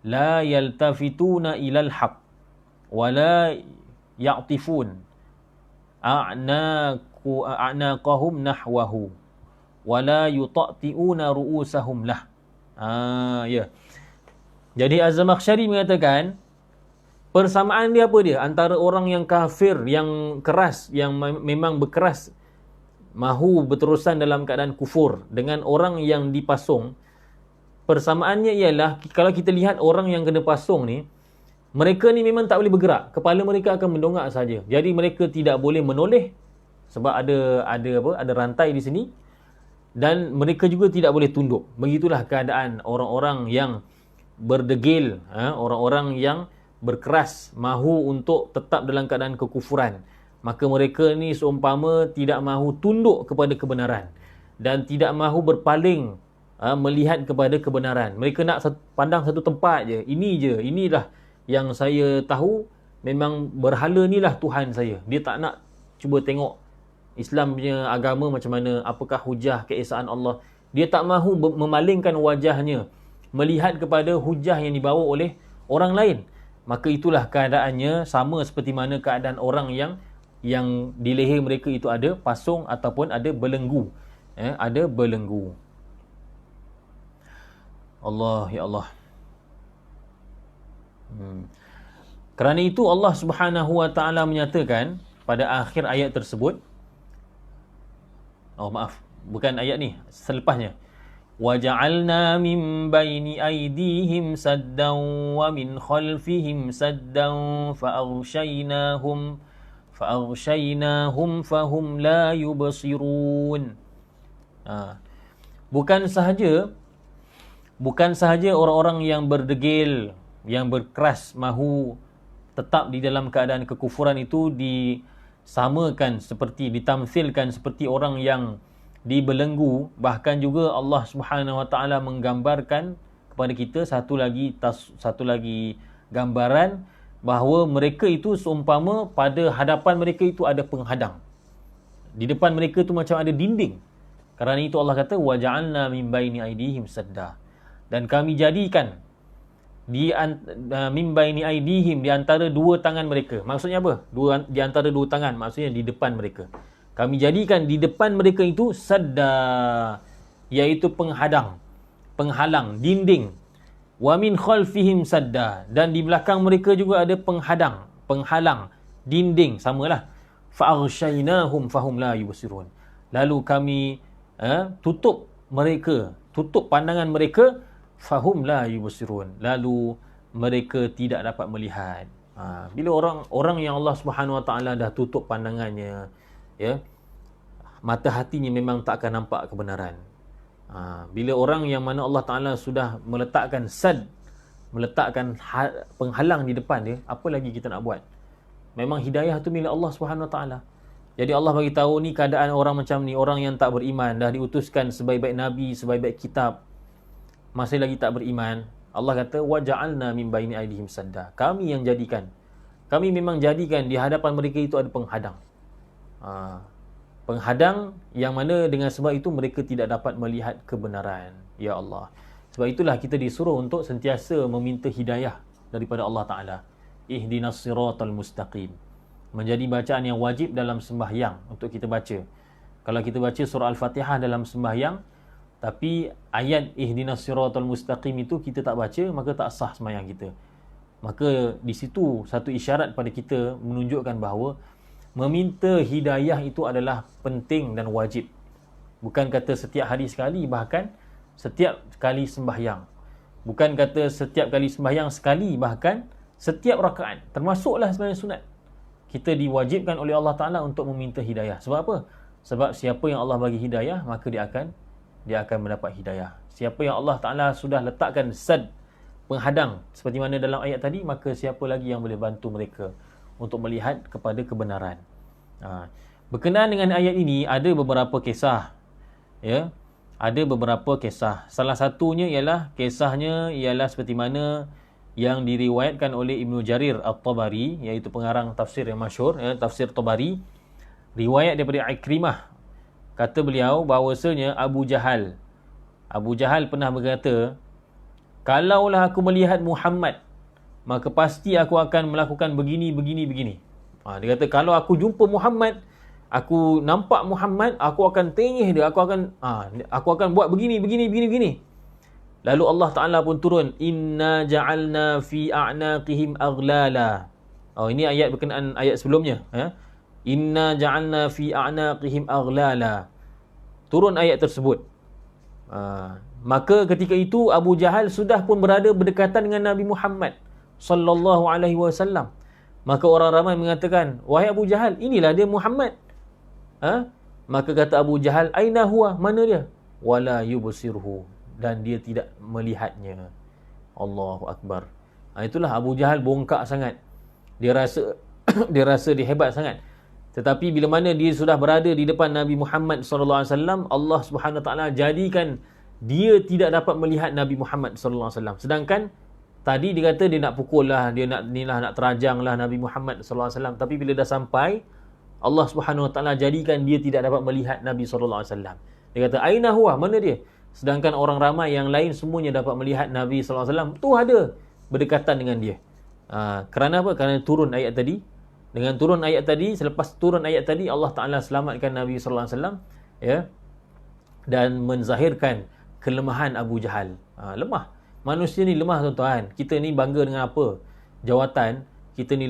la yaltafituna ila al-haq wa la ya'tifun a'naqahum nahwahu wa la yuta'ti'una ru'usahum lah. Jadi Az-Zamakhsyari mengatakan, persamaan dia apa dia? Antara orang yang kafir, yang keras, yang memang berkeras, mahu berterusan dalam keadaan kufur, dengan orang yang dipasung. Persamaannya ialah, kalau kita lihat orang yang kena pasung ni, mereka ni memang tak boleh bergerak, kepala mereka akan mendongak saja. Jadi mereka tidak boleh menoleh sebab ada rantai di sini, dan mereka juga tidak boleh tunduk. Begitulah keadaan orang-orang yang berdegil, orang-orang yang berkeras mahu untuk tetap dalam keadaan kekufuran. Maka mereka ni seumpama tidak mahu tunduk kepada kebenaran, dan tidak mahu berpaling melihat kepada kebenaran. Mereka nak pandang satu tempat je. Ini je, inilah yang saya tahu, memang berhala ni lah Tuhan saya. Dia tak nak cuba tengok Islam punya agama macam mana, apakah hujah keesaan Allah. Dia tak mahu memalingkan wajahnya melihat kepada hujah yang dibawa oleh orang lain. Maka itulah keadaannya sama seperti mana keadaan orang yang di leher mereka itu ada pasung ataupun ada belenggu. Ada belenggu. Allah, ya Allah. Kerana itu Allah Subhanahu wa taala menyatakan pada akhir ayat tersebut, bukan ayat ni, selepasnya. وَجَعَلْنَا مِنْ بَيْنِ أَيْدِيهِمْ سَدًّا وَمِنْ خَلْفِهِمْ سَدًّا فَأَغْشَيْنَاهُمْ فَهُمْ لَا يُبْصِرُونَ. Bukan sahaja orang-orang yang berdegil, yang berkeras mahu tetap di dalam keadaan kekufuran itu disamakan seperti, ditamthilkan seperti orang yang dibelenggu, bahkan juga Allah Subhanahu wa taala menggambarkan kepada kita satu lagi gambaran bahawa mereka itu seumpama pada hadapan mereka itu ada penghadang. Di depan mereka itu macam ada dinding. Kerana itu Allah kata waja'alna min baini aydihim sadda. Dan kami jadikan min baini aydihim, di antara dua tangan mereka. Maksudnya apa? Di antara dua tangan, maksudnya di depan mereka. Kami jadikan di depan mereka itu sadda, iaitu penghalang, dinding. Wa min khalfihim sadda, dan di belakang mereka juga ada penghalang, dinding, samalah. Fa aghshaynahum fahum la yubsirun. Lalu kami tutup pandangan mereka, fahum la yubsirun, lalu mereka tidak dapat melihat. Bila orang yang Allah Subhanahu wa taala dah tutup pandangannya, mata hatinya memang tak akan nampak kebenaran. Bila orang yang mana Allah Ta'ala sudah meletakkan penghalang di depan dia, apa lagi kita nak buat? Memang hidayah tu milik Allah Subhanahu Wa Ta'ala. Jadi Allah bagi tahu ni keadaan orang macam ni, orang yang tak beriman, dah diutuskan sebaik-baik nabi, sebaik-baik kitab, masih lagi tak beriman. Allah kata waja'alna min baini aydihim sadda. Kami memang jadikan di hadapan mereka itu ada penghadang. Penghadang yang mana dengan sebab itu mereka tidak dapat melihat kebenaran. Ya Allah. Sebab itulah kita disuruh untuk sentiasa meminta hidayah daripada Allah Ta'ala. Ihdinas siratal mustaqim. Menjadi bacaan yang wajib dalam sembahyang untuk kita baca. Kalau kita baca surah Al-Fatihah dalam sembahyang, tapi ayat ihdinas siratal mustaqim itu kita tak baca, maka tak sah sembahyang kita. Maka di situ satu isyarat pada kita menunjukkan bahawa meminta hidayah itu adalah penting dan wajib. Bukan kata setiap hari sekali, bahkan setiap kali sembahyang. Bukan kata setiap kali sembahyang sekali, bahkan setiap rakaat. Termasuklah sembahyang sunat. Kita diwajibkan oleh Allah Ta'ala untuk meminta hidayah. Sebab apa? Sebab siapa yang Allah bagi hidayah, maka dia akan mendapat hidayah. Siapa yang Allah Ta'ala sudah letakkan penghadang seperti mana dalam ayat tadi, maka siapa lagi yang boleh bantu mereka untuk melihat kepada kebenaran. Berkenaan dengan ayat ini ada beberapa kisah. Ada beberapa kisah. Salah satunya ialah seperti mana yang diriwayatkan oleh Ibnu Jarir At-Tabari, iaitu pengarang tafsir yang masyhur, tafsir Tabari. Riwayat daripada Ikrimah. Kata beliau bahawasanya Abu Jahal pernah berkata, kalaulah aku melihat Muhammad, maka pasti aku akan melakukan begini. Dia kata, kalau aku jumpa Muhammad, aku nampak Muhammad, aku akan tengih dia, aku akan buat begini. Lalu Allah Ta'ala pun turun, inna ja'alna fi a'naqihim aghlala. Ini ayat berkenaan ayat sebelumnya. Inna ja'alna fi a'naqihim aghlala. Turun ayat tersebut. Maka ketika itu Abu Jahal sudah pun berada berdekatan dengan Nabi Muhammad sallallahu alaihi wasallam. Maka orang ramai mengatakan, wahai Abu Jahal, inilah dia Muhammad. Maka kata Abu Jahal, aina huwa, mana dia? Wala yubsirhu, dan dia tidak melihatnya. Allahu Akbar. Itulah Abu Jahal bongkak sangat. Dia rasa dia hebat sangat. Tetapi bila mana dia sudah berada di depan Nabi Muhammad sallallahu alaihi wasallam, Allah Subhanahu wa taala jadikan dia tidak dapat melihat Nabi Muhammad sallallahu alaihi wasallam. Sedangkan tadi dia kata dia nak pukul lah, dia nak terajang lah Nabi Muhammad sallallahu alaihi wasallam. Tapi bila dah sampai, Allah Subhanahu wa taala jadikan dia tidak dapat melihat Nabi sallallahu alaihi wasallam. Dia kata, "Aina huwa?" Mana dia? Sedangkan orang ramai yang lain semuanya dapat melihat Nabi sallallahu alaihi wasallam. Tu ada berdekatan dengan dia. Kerana apa? Kerana turun ayat tadi. Dengan turun ayat tadi, selepas turun ayat tadi, Allah Ta'ala selamatkan Nabi sallallahu alaihi wasallam, ya, dan menzahirkan kelemahan Abu Jahal. Lemah. Manusia ni lemah, tuan-tuan. Kita ni bangga dengan apa? Jawatan. Kita ni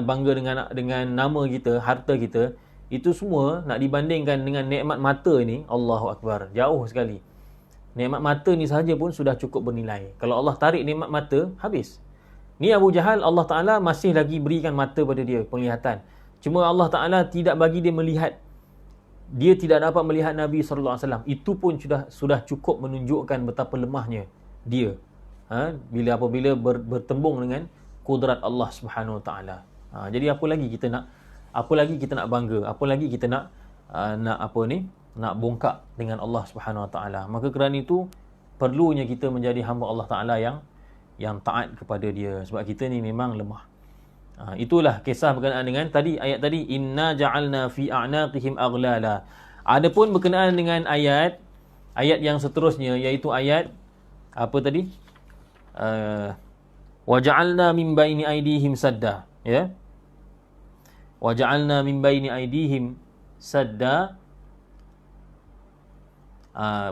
bangga dengan nama kita, harta kita. Itu semua nak dibandingkan dengan nikmat mata ni, Allahu Akbar. Jauh sekali. Nikmat mata ni sahaja pun sudah cukup bernilai. Kalau Allah tarik nikmat mata, habis. Ni Abu Jahal, Allah Ta'ala masih lagi berikan mata pada dia, penglihatan. Cuma Allah Ta'ala tidak bagi dia melihat. Dia tidak dapat melihat Nabi SAW. Itu pun sudah cukup menunjukkan betapa lemahnya dia. Apabila bertembung dengan kudrat Allah Subhanahu Wa Ta'ala. Jadi apa lagi kita nak bangga? Apa lagi kita nak bongkak dengan Allah Subhanahu Wa Ta'ala? Maka kerana itu, perlunya kita menjadi hamba Allah Ta'ala yang taat kepada dia, sebab kita ni memang lemah. Itulah kisah berkenaan dengan ayat tadi, inna ja'alna fi a'naqihim aghlala. Adapun berkenaan dengan ayat yang seterusnya, iaitu ayat apa tadi, wa ja'alna min baini aydihim sadda, ya, wa ja'alna min baini aydihim sadda.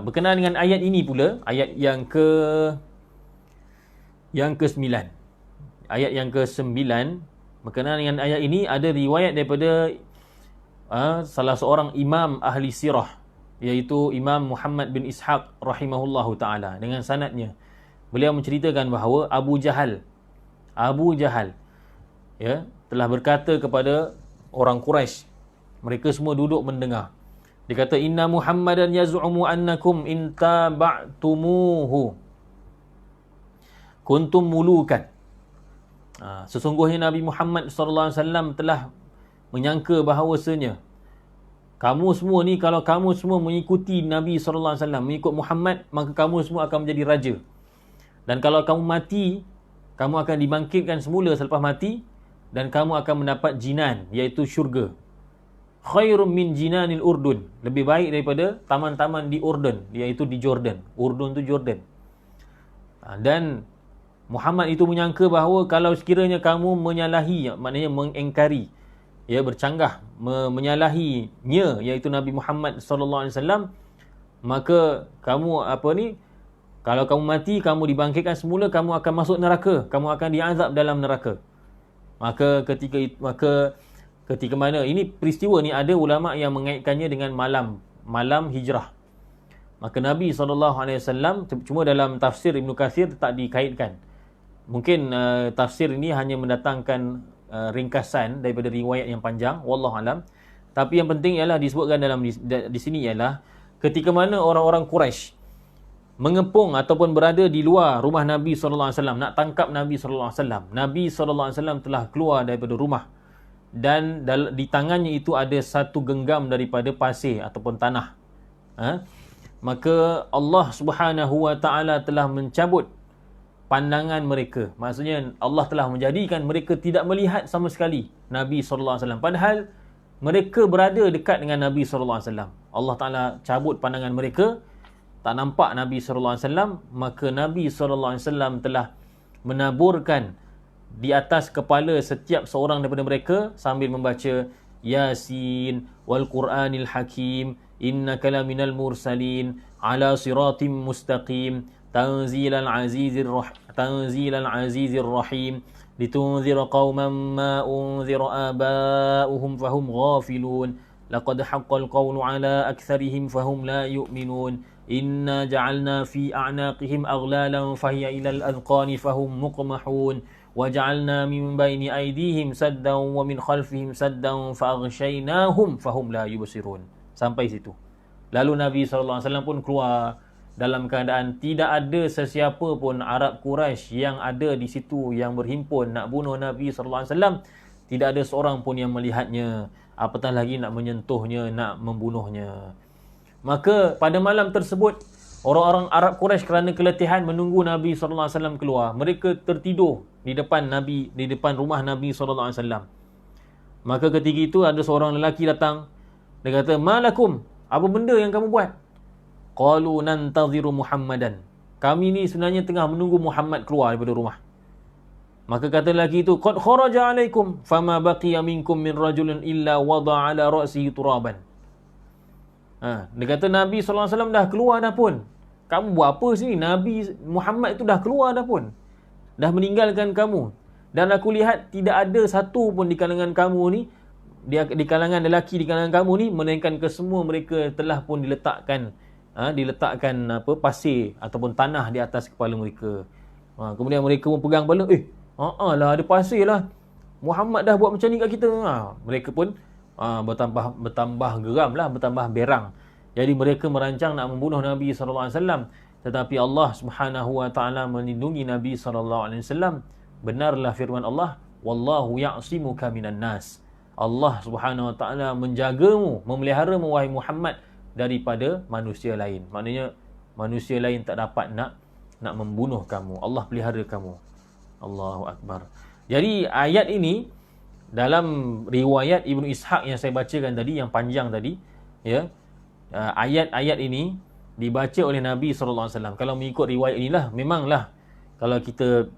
Berkenaan dengan ayat ini pula, ayat yang ke-9. Ayat yang ke-9 berkenaan dengan ayat ini, ada riwayat daripada salah seorang imam ahli sirah, iaitu Imam Muhammad bin Ishaq rahimahullahu ta'ala, dengan sanadnya. Beliau menceritakan bahawa Abu Jahal, ya, telah berkata kepada orang Quraisy. Mereka semua duduk mendengar. Dia kata, inna Muhammadan yaz'umu annakum intaba'tumuhu kuntum mulukan. Sesungguhnya Nabi Muhammad SAW telah menyangka bahawasanya kamu semua ni, kalau kamu semua mengikuti Nabi SAW, mengikut Muhammad, maka kamu semua akan menjadi raja. Dan kalau kamu mati, kamu akan dibangkitkan semula selepas mati, dan kamu akan mendapat jinan, iaitu syurga. Khairum min jinanil Urdun, lebih baik daripada taman-taman di Urdun, iaitu di Jordan. Urdun tu Jordan. Dan Muhammad itu menyangka bahawa kalau sekiranya kamu menyalahi, maknanya mengingkari, ya, bercanggah, menyalahinya, iaitu Nabi Muhammad SAW, maka kamu kalau kamu mati, kamu dibangkitkan semula, kamu akan masuk neraka, kamu akan diazab dalam neraka. Maka ketika mana ini peristiwa ni, ada ulama yang mengaitkannya dengan malam hijrah. Maka Nabi SAW, cuma dalam tafsir Ibn Kathir tak dikaitkan. Mungkin tafsir ini hanya mendatangkan ringkasan daripada riwayat yang panjang, wallahu alam. Tapi yang penting ialah disebutkan di sini ialah ketika mana orang-orang Quraisy mengepung ataupun berada di luar rumah Nabi SAW, nak tangkap Nabi SAW. Nabi SAW telah keluar daripada rumah, dan di tangannya itu ada satu genggam daripada pasir ataupun tanah. Maka Allah Subhanahu Wa Ta'ala telah mencabut pandangan mereka. Maksudnya Allah telah menjadikan mereka tidak melihat sama sekali Nabi SAW. Padahal mereka berada dekat dengan Nabi SAW. Allah Ta'ala cabut pandangan mereka, tak nampak Nabi SAW. Maka Nabi SAW telah menaburkan di atas kepala setiap seorang daripada mereka sambil membaca Yasin wal Quranil Hakim innaka laminal mursalin ala siratim mustaqim tanzilal azizir rahim litunzira qauman ma unzira aba'uhum fahum ghafilun laqad haqqal qawlu ala aktsarihim fahum la yu'minun inna ja'alna fi a'naqihim aghlalan fahiya ilal adqani fahum muqmahun وَجَعَلْنَا مِنْ بَيْنِ أَيْدِيهِمْ سَدًّا وَمِنْ خَلْفِهِمْ سَدًّا فَأَغْشَيْنَاهُمْ فَهُمْ لَا يُبْصِرُونَ. Sampai situ. Lalu Nabi SAW pun keluar dalam keadaan tidak ada sesiapa pun Arab Quraisy yang ada di situ yang berhimpun nak bunuh Nabi SAW. Tidak ada seorang pun yang melihatnya. apatah lagi nak menyentuhnya, nak membunuhnya. Maka pada malam tersebut, orang-orang Arab Quraisy kerana keletihan menunggu Nabi SAW keluar, mereka tertidur di depan Nabi, di depan rumah Nabi SAW. Maka ketika itu ada seorang lelaki datang. Dia kata, "Malakum? Apa benda yang kamu buat?" Qalu nantaziru Muhammadan. Kami ni sebenarnya tengah menunggu Muhammad keluar daripada rumah. Maka kata lelaki itu, "Qad kharaja alaikum fama baqiya minkum min rajulin illa wada'a ala ra'sihi turaban." Dia kata Nabi SAW dah keluar dah pun. Kamu buat apa sini? Nabi Muhammad itu dah keluar dah pun. Dah meninggalkan kamu. Dan aku lihat tidak ada satu pun di kalangan kamu ni, di kalangan lelaki di kalangan kamu ni, melainkan kesemua mereka telah pun diletakkan pasir ataupun tanah di atas kepala mereka. Kemudian mereka pun pegang kepala, lah ada pasir lah. Muhammad dah buat macam ni kat kita. Mereka pun bertambah geram lah, bertambah berang. Jadi mereka merancang nak membunuh Nabi SAW. Tetapi Allah Subhanahu Wa Taala melindungi Nabi SAW. Benarlah firman Allah, "Wallahu ya'simuka minan nas." Allah Subhanahu Wa Taala menjagamu, memeliharamu wahai Muhammad daripada manusia lain. Maknanya manusia lain tak dapat nak membunuh kamu. Allah pelihara kamu. Allahu Akbar. Jadi ayat ini dalam riwayat Ibnu Ishaq yang saya bacakan tadi, yang panjang tadi, ya, ayat-ayat ini dibaca oleh Nabi SAW. Kalau mengikut riwayat inilah, memanglah kalau kita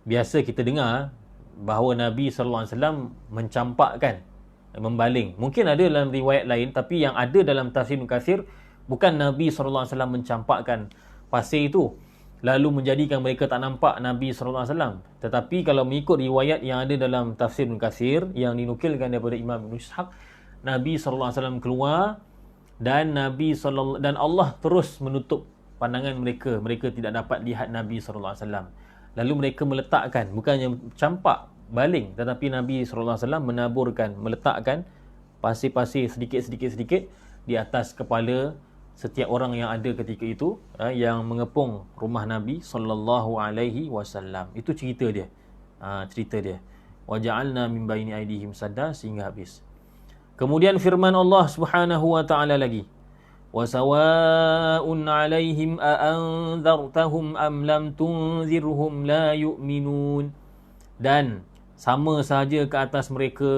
biasa kita dengar bahawa Nabi SAW mencampakkan, membaling. Mungkin ada dalam riwayat lain, tapi yang ada dalam tafsir Ibn Katsir, bukan Nabi SAW mencampakkan pasir itu lalu menjadikan mereka tak nampak Nabi SAW. Tetapi kalau mengikut riwayat yang ada dalam tafsir Ibn Katsir yang dinukilkan daripada Imam Ibn Ishaq, Nabi SAW keluar dan dan Allah terus menutup pandangan mereka. Mereka tidak dapat lihat Nabi SAW. Lalu mereka meletakkan, bukannya campak, baling, tetapi Nabi SAW meletakkan pasir-pasir sedikit-sedikit di atas kepala setiap orang yang ada ketika itu, yang mengepung rumah Nabi SAW. Itu cerita dia. Wa ja'alna min baini aydihim sadda, sehingga habis. Kemudian firman Allah Subhanahu Wa Taala lagi, "Wa sawa'un 'alaihim a anzartahum am lam tunzirhum la yu'minun." Dan sama saja ke atas mereka,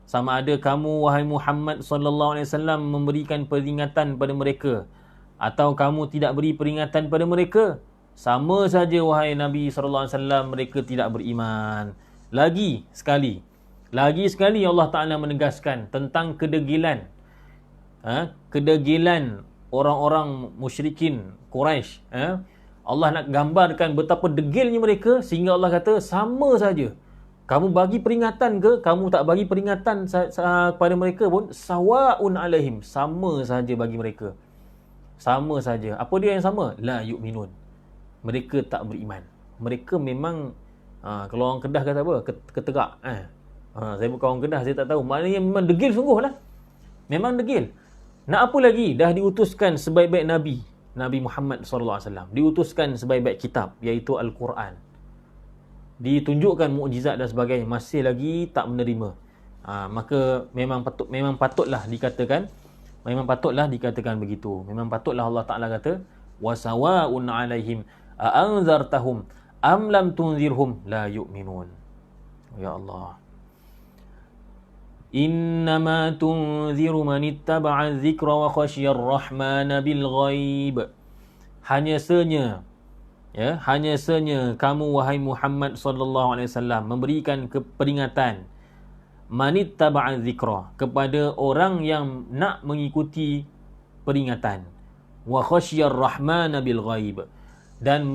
sama ada kamu wahai Muhammad SAW memberikan peringatan pada mereka atau kamu tidak beri peringatan pada mereka, sama saja wahai Nabi SAW, mereka tidak beriman. Lagi sekali Allah Ta'ala menegaskan tentang kedegilan orang-orang musyrikin Quraisy. Allah nak gambarkan betapa degilnya mereka, sehingga Allah kata sama saja. Kamu bagi peringatan ke, kamu tak bagi peringatan kepada mereka pun, sawa'un alaihim, sama saja bagi mereka. Sama saja. Apa dia yang sama? La yu'minun. Mereka tak beriman. Mereka memang, kalau orang Kedah kata apa? Ketegak. Saya bukan orang Kedah, saya tak tahu. Maknanya memang degil sungguh lah. Memang degil. Nak apa lagi? Dah diutuskan sebaik-baik Nabi, Nabi Muhammad SAW. Diutuskan sebaik-baik kitab, iaitu Al-Quran. Ditunjukkan mukjizat dan sebagainya, masih lagi tak menerima. Maka memang patutlah dikatakan begitu. Memang patutlah Allah Ta'ala kata, "Wasawa'un 'alaihim a anzartahum am lam tunzirhum la yu'minun." Ya Allah. "Innama tunziru man ittaba'a dzikra wa khasyiyar rahmana bil ghaib." Hanya sahaja kamu wahai Muhammad sallallahu alaihi wasallam memberikan peringatan, manittaba'a dzikra, kepada orang yang nak mengikuti peringatan, wa khasyiyar rahmana bil ghaib, dan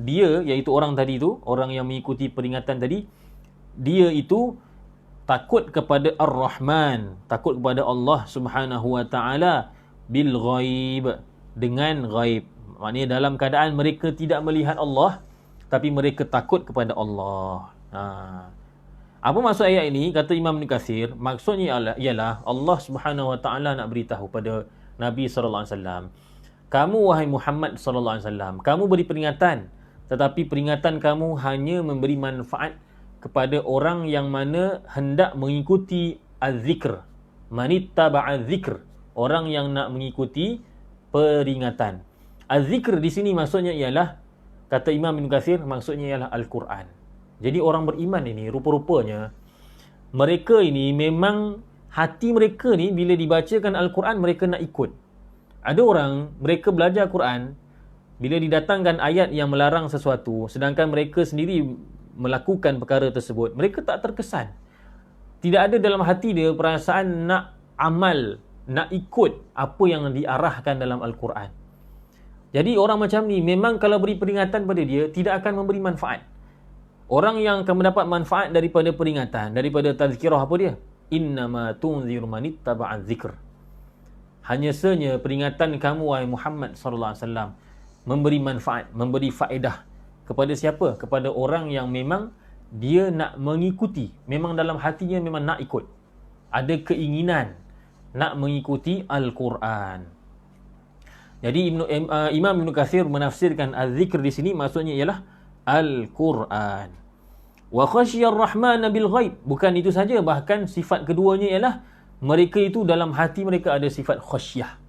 dia, iaitu orang tadi itu, orang yang mengikuti peringatan tadi, dia itu takut kepada Ar-Rahman, takut kepada Allah Subhanahu Wa Taala, bil ghaib, dengan ghaib. Maknanya dalam keadaan mereka tidak melihat Allah, tapi mereka takut kepada Allah. Apa maksud ayat ini? Kata Imam Ibn Katsir, maksudnya ialah Allah Subhanahu Wa Taala nak beritahu pada Nabi SAW, kamu wahai Muhammad SAW, kamu beri peringatan, tetapi peringatan kamu hanya memberi manfaat kepada orang yang mana hendak mengikuti az-zikr. Manittaba'a az-zikr, orang yang nak mengikuti peringatan. Az-zikr di sini maksudnya ialah, kata Imam Ibn Katsir, maksudnya ialah Al-Quran. Jadi orang beriman ini rupa-rupanya mereka ini memang hati mereka ni bila dibacakan Al-Quran mereka nak ikut. Ada orang mereka belajar Quran, bila didatangkan ayat yang melarang sesuatu sedangkan mereka sendiri melakukan perkara tersebut, mereka tak terkesan. Tidak ada dalam hati dia perasaan nak amal, nak ikut apa yang diarahkan dalam Al-Quran. Jadi orang macam ni memang kalau beri peringatan pada dia tidak akan memberi manfaat. Orang yang akan mendapat manfaat daripada peringatan, daripada tazkirah apa dia? Innama tunzir manittaba'a zikr. Hanya sahaja peringatan kamu wahai Muhammad sallallahu alaihi wasallam memberi manfaat, memberi faedah kepada siapa? Kepada orang yang memang dia nak mengikuti, memang dalam hatinya memang nak ikut. Ada keinginan nak mengikuti Al-Quran. Jadi Imam Ibn Katsir menafsirkan az-zikr di sini maksudnya ialah Al-Quran. Wa khasyiyar rahman bil ghaib. Bukan itu saja, bahkan sifat keduanya ialah mereka itu dalam hati mereka ada sifat khasyah,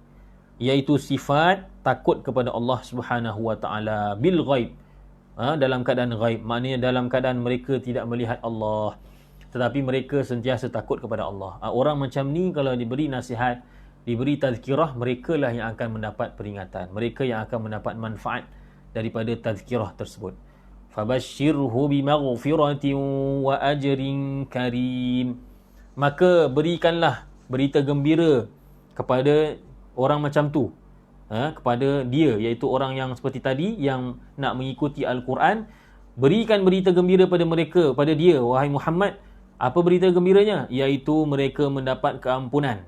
iaitu sifat takut kepada Allah Subhanahu wa taala bil ghaib. Dalam keadaan ghaib, maknanya dalam keadaan mereka tidak melihat Allah, tetapi mereka sentiasa takut kepada Allah. Orang macam ni kalau diberi nasihat, diberi tazkirah, mereka lah yang akan mendapat peringatan, mereka yang akan mendapat manfaat daripada tazkirah tersebut. Fabashshirhu bimaghfiratin wa ajrin karim. Maka berikanlah berita gembira kepada orang macam tu, kepada dia, iaitu orang yang seperti tadi yang nak mengikuti Al-Quran. Berikan berita gembira pada mereka, pada dia wahai Muhammad. Apa berita gembiranya? Iaitu mereka mendapat keampunan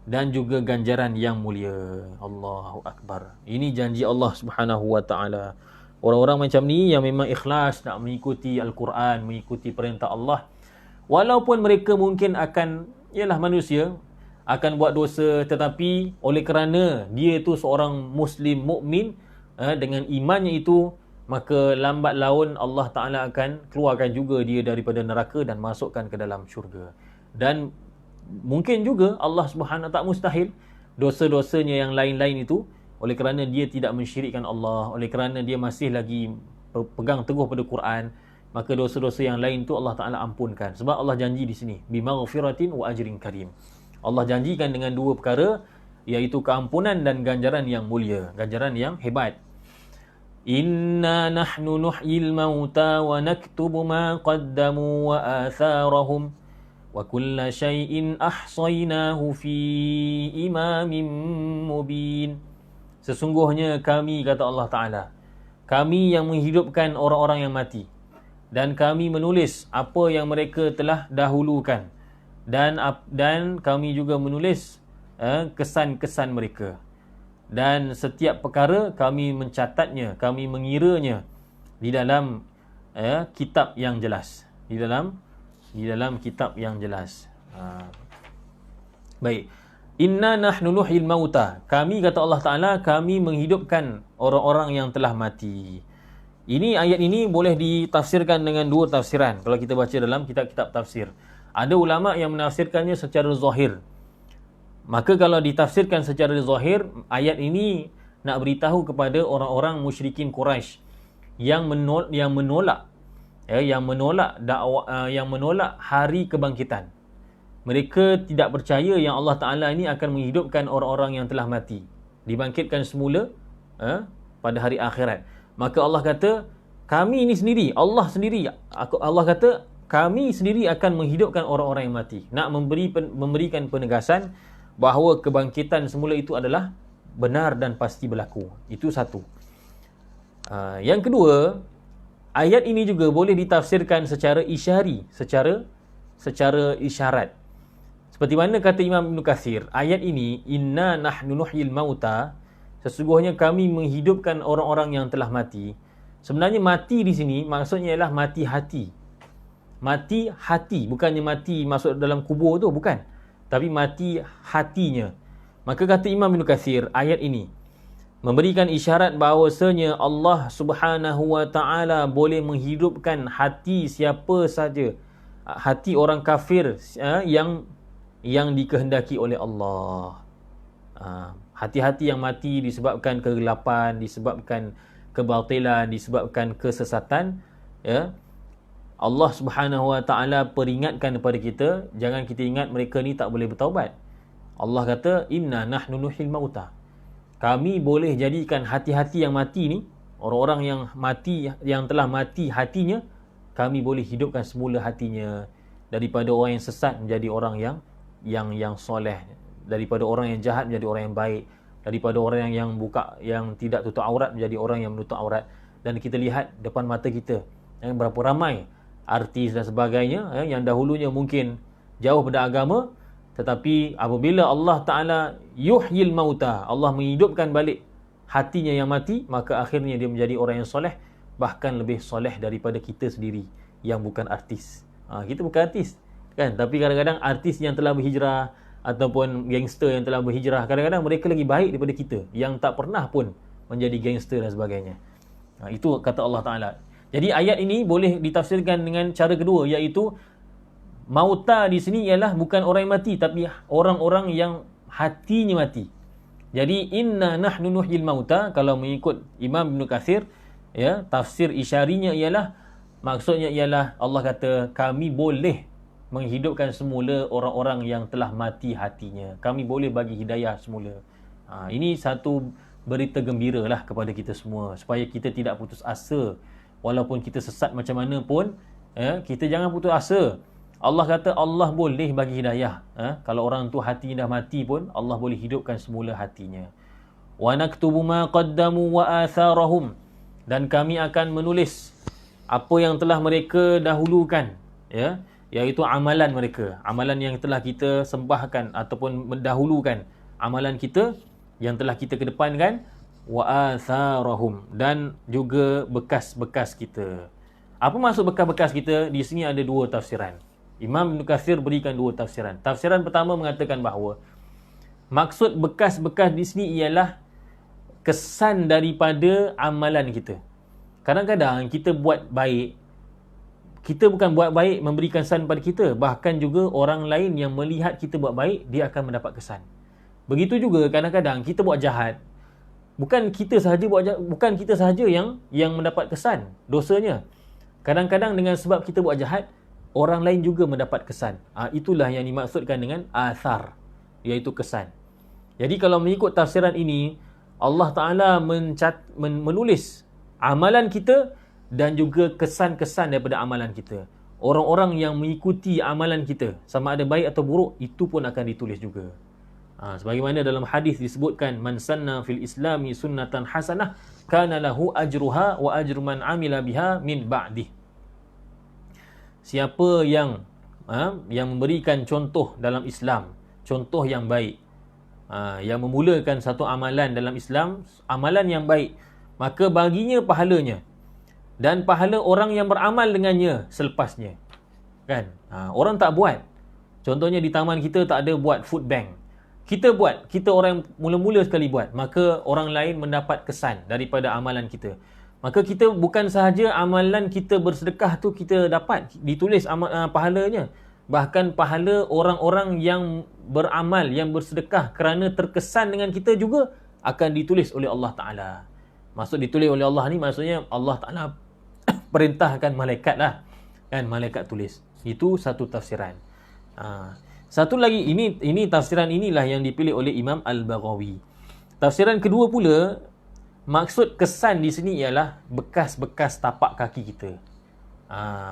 dan juga ganjaran yang mulia. Allahu Akbar. Ini janji Allah Subhanahu wa taala. Orang-orang macam ni yang memang ikhlas nak mengikuti Al-Quran, mengikuti perintah Allah, walaupun mereka mungkin akan, ialah manusia, akan buat dosa, tetapi oleh kerana dia itu seorang Muslim mukmin, dengan imannya itu, maka lambat laun Allah Ta'ala akan keluarkan juga dia daripada neraka dan masukkan ke dalam syurga. Dan mungkin juga Allah Subhanahu tak mustahil dosa-dosanya yang lain-lain itu, oleh kerana dia tidak mensyirikkan Allah, oleh kerana dia masih lagi pegang teguh pada Quran, maka dosa-dosa yang lain itu Allah Ta'ala ampunkan. Sebab Allah janji di sini, bimaghfiratin wa ajrin karim. Allah janjikan dengan dua perkara, iaitu keampunan dan ganjaran yang mulia, ganjaran yang hebat. Inna nahnu nuhyil mauta wa naktubu ma qaddamu wa atharahum wa kulla syai'in ahsaynahu fi imamin mubin. Sesungguhnya kami, kata Allah Ta'ala, kami yang menghidupkan orang-orang yang mati, dan kami menulis apa yang mereka telah dahulukan, dan kami juga menulis kesan-kesan mereka, dan setiap perkara kami mencatatnya, kami mengiranya di dalam kitab yang jelas, di dalam kitab yang jelas. Baik. Inna nahnu nuhyil mauta. Kami, kata Allah Ta'ala, kami menghidupkan orang-orang yang telah mati. Ini ayat ini boleh ditafsirkan dengan dua tafsiran kalau kita baca dalam kitab-kitab tafsir. Ada ulama yang menafsirkannya secara zahir. Maka kalau ditafsirkan secara zahir, ayat ini nak beritahu kepada orang-orang musyrikin Quraisy yang menolak hari kebangkitan. Mereka tidak percaya yang Allah Ta'ala ini akan menghidupkan orang-orang yang telah mati, dibangkitkan semula pada hari akhirat. Maka Allah kata, kami ini sendiri, Allah kata, kami sendiri akan menghidupkan orang-orang yang mati. Nak memberikan penegasan bahawa kebangkitan semula itu adalah benar dan pasti berlaku. Itu satu. Yang kedua, ayat ini juga boleh ditafsirkan secara isyari, secara isyarat. Seperti mana kata Imam Ibn Katsir, ayat ini, inna nahnu nuhyil mauta, sesungguhnya kami menghidupkan orang-orang yang telah mati. Sebenarnya mati di sini maksudnya ialah mati hati. Mati hati, bukannya mati masuk dalam kubur tu, bukan. Tapi mati hatinya. Maka kata Imam Ibn Katsir, ayat ini memberikan isyarat bahawasanya Allah Subhanahu wa taala boleh menghidupkan hati siapa saja, hati orang kafir yang dikehendaki oleh Allah. Hati-hati yang mati disebabkan kegelapan, disebabkan kebatilan, disebabkan kesesatan, ya. Allah Subhanahu wa taala peringatkan kepada kita, jangan kita ingat mereka ni tak boleh bertaubat. Allah kata, inna nahnu nuhyil mauta. Kami boleh jadikan hati-hati yang mati ni, orang-orang yang mati, yang telah mati hatinya, kami boleh hidupkan semula hatinya, daripada orang yang sesat menjadi orang yang soleh, daripada orang yang jahat menjadi orang yang baik, daripada orang yang tidak tutup aurat menjadi orang yang menutup aurat. Dan kita lihat depan mata kita berapa ramai artis dan sebagainya yang dahulunya mungkin jauh pada agama, tetapi apabila Allah Ta'ala yuhyil mauta, Allah menghidupkan balik hatinya yang mati, maka akhirnya dia menjadi orang yang soleh, bahkan lebih soleh daripada kita sendiri yang bukan artis. Kita bukan artis kan, tapi kadang-kadang artis yang telah berhijrah ataupun gangster yang telah berhijrah, kadang-kadang mereka lagi baik daripada kita yang tak pernah pun menjadi gangster dan sebagainya. Itu kata Allah Ta'ala. Jadi ayat ini boleh ditafsirkan dengan cara kedua, iaitu mauta di sini ialah bukan orang yang mati, tapi orang-orang yang hatinya mati. Jadi inna nahnu nuhyil mauta, kalau mengikut Imam Ibn Katsir, ya, tafsir isyarinya ialah, maksudnya ialah Allah kata kami boleh menghidupkan semula orang-orang yang telah mati hatinya. Kami boleh bagi hidayah semula. Ini satu berita gembira lah kepada kita semua, supaya kita tidak putus asa. Walaupun kita sesat macam mana pun, kita jangan putus asa. Allah kata Allah boleh bagi hidayah. Kalau orang tu hatinya dah mati pun, Allah boleh hidupkan semula hatinya. Wa naktubu ma qaddamu wa atharahum, dan kami akan menulis apa yang telah mereka dahulukan, ya, iaitu amalan mereka, amalan yang telah kita sembahkan ataupun mendahulukan, amalan kita yang telah kita kedepankan, wa atharahum, dan juga bekas-bekas kita. Apa maksud bekas-bekas kita? Di sini ada dua tafsiran. Imam Ibn Katsir berikan dua tafsiran. Tafsiran pertama mengatakan bahawa maksud bekas-bekas di sini ialah kesan daripada amalan kita. Kadang-kadang kita buat baik, kita bukan buat baik memberikan kesan pada kita, bahkan juga orang lain yang melihat kita buat baik, dia akan mendapat kesan. Begitu juga kadang-kadang kita buat jahat, bukan kita sahaja yang mendapat kesan dosanya. Kadang-kadang dengan sebab kita buat jahat, orang lain juga mendapat kesan. Itulah yang dimaksudkan dengan athar, iaitu kesan. Jadi kalau mengikut tafsiran ini, Allah Ta'ala menulis amalan kita dan juga kesan-kesan daripada amalan kita. Orang-orang yang mengikuti amalan kita, sama ada baik atau buruk, itu pun akan ditulis juga. Sebagaimana dalam hadis disebutkan, man sanna fil islami sunnatan hasanah kana lahu ajruha wa ajru man amila biha min ba'dih. Siapa yang memberikan contoh dalam Islam, contoh yang baik, yang memulakan satu amalan dalam Islam, amalan yang baik, maka baginya pahalanya dan pahala orang yang beramal dengannya selepasnya. Kan? Orang tak buat. Contohnya di taman kita tak ada buat food bank. Kita buat, kita orang yang mula-mula sekali buat, maka orang lain mendapat kesan daripada amalan kita. Maka kita bukan sahaja amalan kita bersedekah tu kita dapat ditulis pahalanya, bahkan pahala orang-orang yang beramal, yang bersedekah kerana terkesan dengan kita juga akan ditulis oleh Allah Ta'ala. Maksud ditulis oleh Allah ni, maksudnya Allah Ta'ala perintahkan malaikat lah, kan, malaikat tulis. Itu satu tafsiran. Satu lagi, ini tafsiran inilah yang dipilih oleh Imam Al-Baghawi. Tafsiran kedua pula, maksud kesan di sini ialah bekas-bekas tapak kaki kita.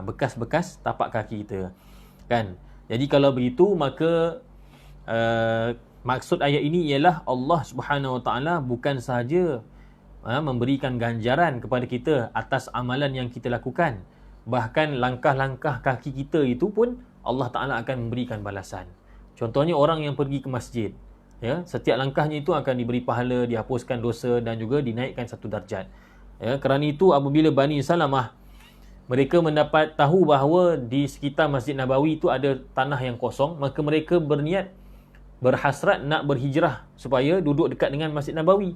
Bekas-bekas tapak kaki kita. Kan? Jadi kalau begitu, maka maksud ayat ini ialah Allah Subhanahu Wa Taala bukan sahaja memberikan ganjaran kepada kita atas amalan yang kita lakukan, bahkan langkah-langkah kaki kita itu pun Allah Ta'ala akan memberikan balasan. Contohnya orang yang pergi ke masjid, ya, setiap langkahnya itu akan diberi pahala, dihapuskan dosa dan juga dinaikkan satu darjat. Ya, kerana itu apabila Bani Salamah mereka mendapat tahu bahawa di sekitar Masjid Nabawi itu ada tanah yang kosong, maka mereka berniat, berhasrat nak berhijrah supaya duduk dekat dengan Masjid Nabawi.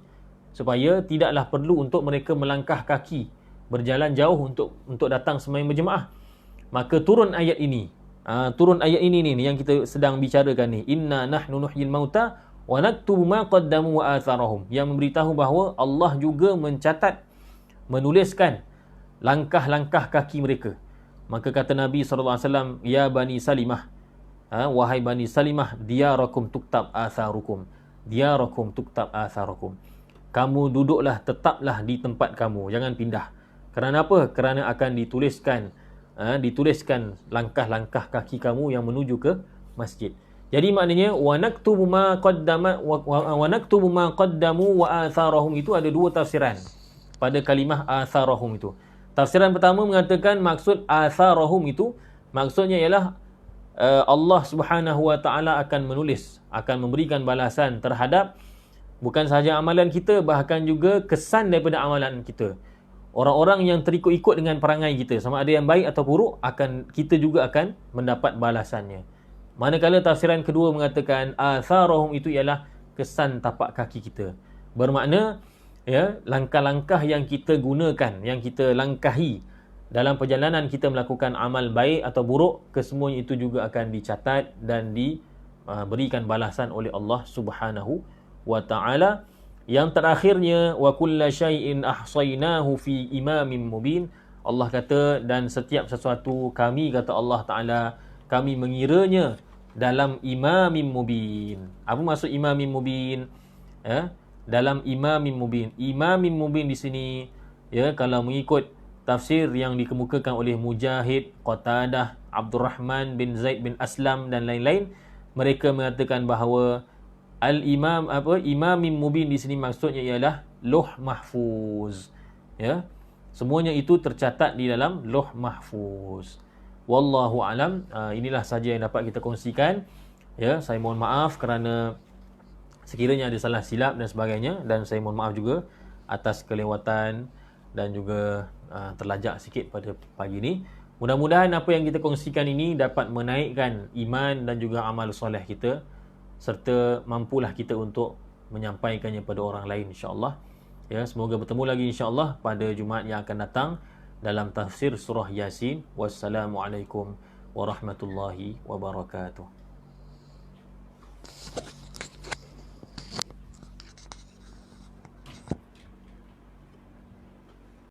supaya tidaklah perlu untuk mereka melangkah kaki berjalan jauh untuk datang sembahyang berjemaah. Maka turun ayat ini. Turun ayat ini ni yang kita sedang bicarakan ni. Inna nahnu nuhyil mauta wa naktubu ma qaddamu wa atharahum, yang memberitahu bahawa Allah juga mencatat, menuliskan langkah-langkah kaki mereka. Maka kata Nabi SAW, ya Bani Salimah, wahai Bani Salimah, diyarakum tuktab atharukum, diyarakum tuktab atharukum, kamu duduklah, tetaplah di tempat kamu, jangan pindah. Kerana apa? Kerana akan dituliskan langkah-langkah kaki kamu yang menuju ke masjid. Jadi maknanya wa naktubu ma qaddamu wa atharahum itu ada dua tafsiran pada kalimah atharahum itu. Tafsiran pertama mengatakan maksud atharahum itu maksudnya ialah Allah Subhanahu wa taala akan menulis, akan memberikan balasan terhadap bukan sahaja amalan kita, bahkan juga kesan daripada amalan kita. Orang-orang yang terikut-ikut dengan perangai kita, sama ada yang baik atau buruk, kita juga akan mendapat balasannya. Manakala tafsiran kedua mengatakan atharahum itu ialah kesan tapak kaki kita. Bermakna langkah-langkah yang kita gunakan, yang kita langkahi dalam perjalanan kita melakukan amal baik atau buruk, kesemuanya itu juga akan dicatat dan diberikan balasan oleh Allah Subhanahu wa taala. Yang terakhirnya wa kulla syai'in ahsaynahu fi imamin mubin. Allah kata, dan setiap sesuatu kami, kata Allah Taala, kami mengiranya dalam imamin mubin. Apa maksud imamin mubin? Dalam imamin mubin. Imamin mubin di sini kalau mengikut tafsir yang dikemukakan oleh Mujahid, Qatadah, Abdurrahman bin Zaid bin Aslam dan lain-lain, mereka mengatakan bahawa imamin mubin di sini maksudnya ialah Lauh Mahfuz. Semuanya itu tercatat di dalam Lauh Mahfuz. Wallahu alam. Inilah saja yang dapat kita kongsikan. Saya mohon maaf kerana sekiranya ada salah silap dan sebagainya, dan saya mohon maaf juga atas kelewatan dan juga terlajak sikit pada pagi ini. Mudah-mudahan apa yang kita kongsikan ini dapat menaikkan iman dan juga amal soleh kita, serta mampulah kita untuk menyampaikannya pada orang lain, insya-Allah. Semoga bertemu lagi insya-Allah pada Jumaat yang akan datang dalam tafsir surah Yasin. Wassalamualaikum warahmatullahi wabarakatuh.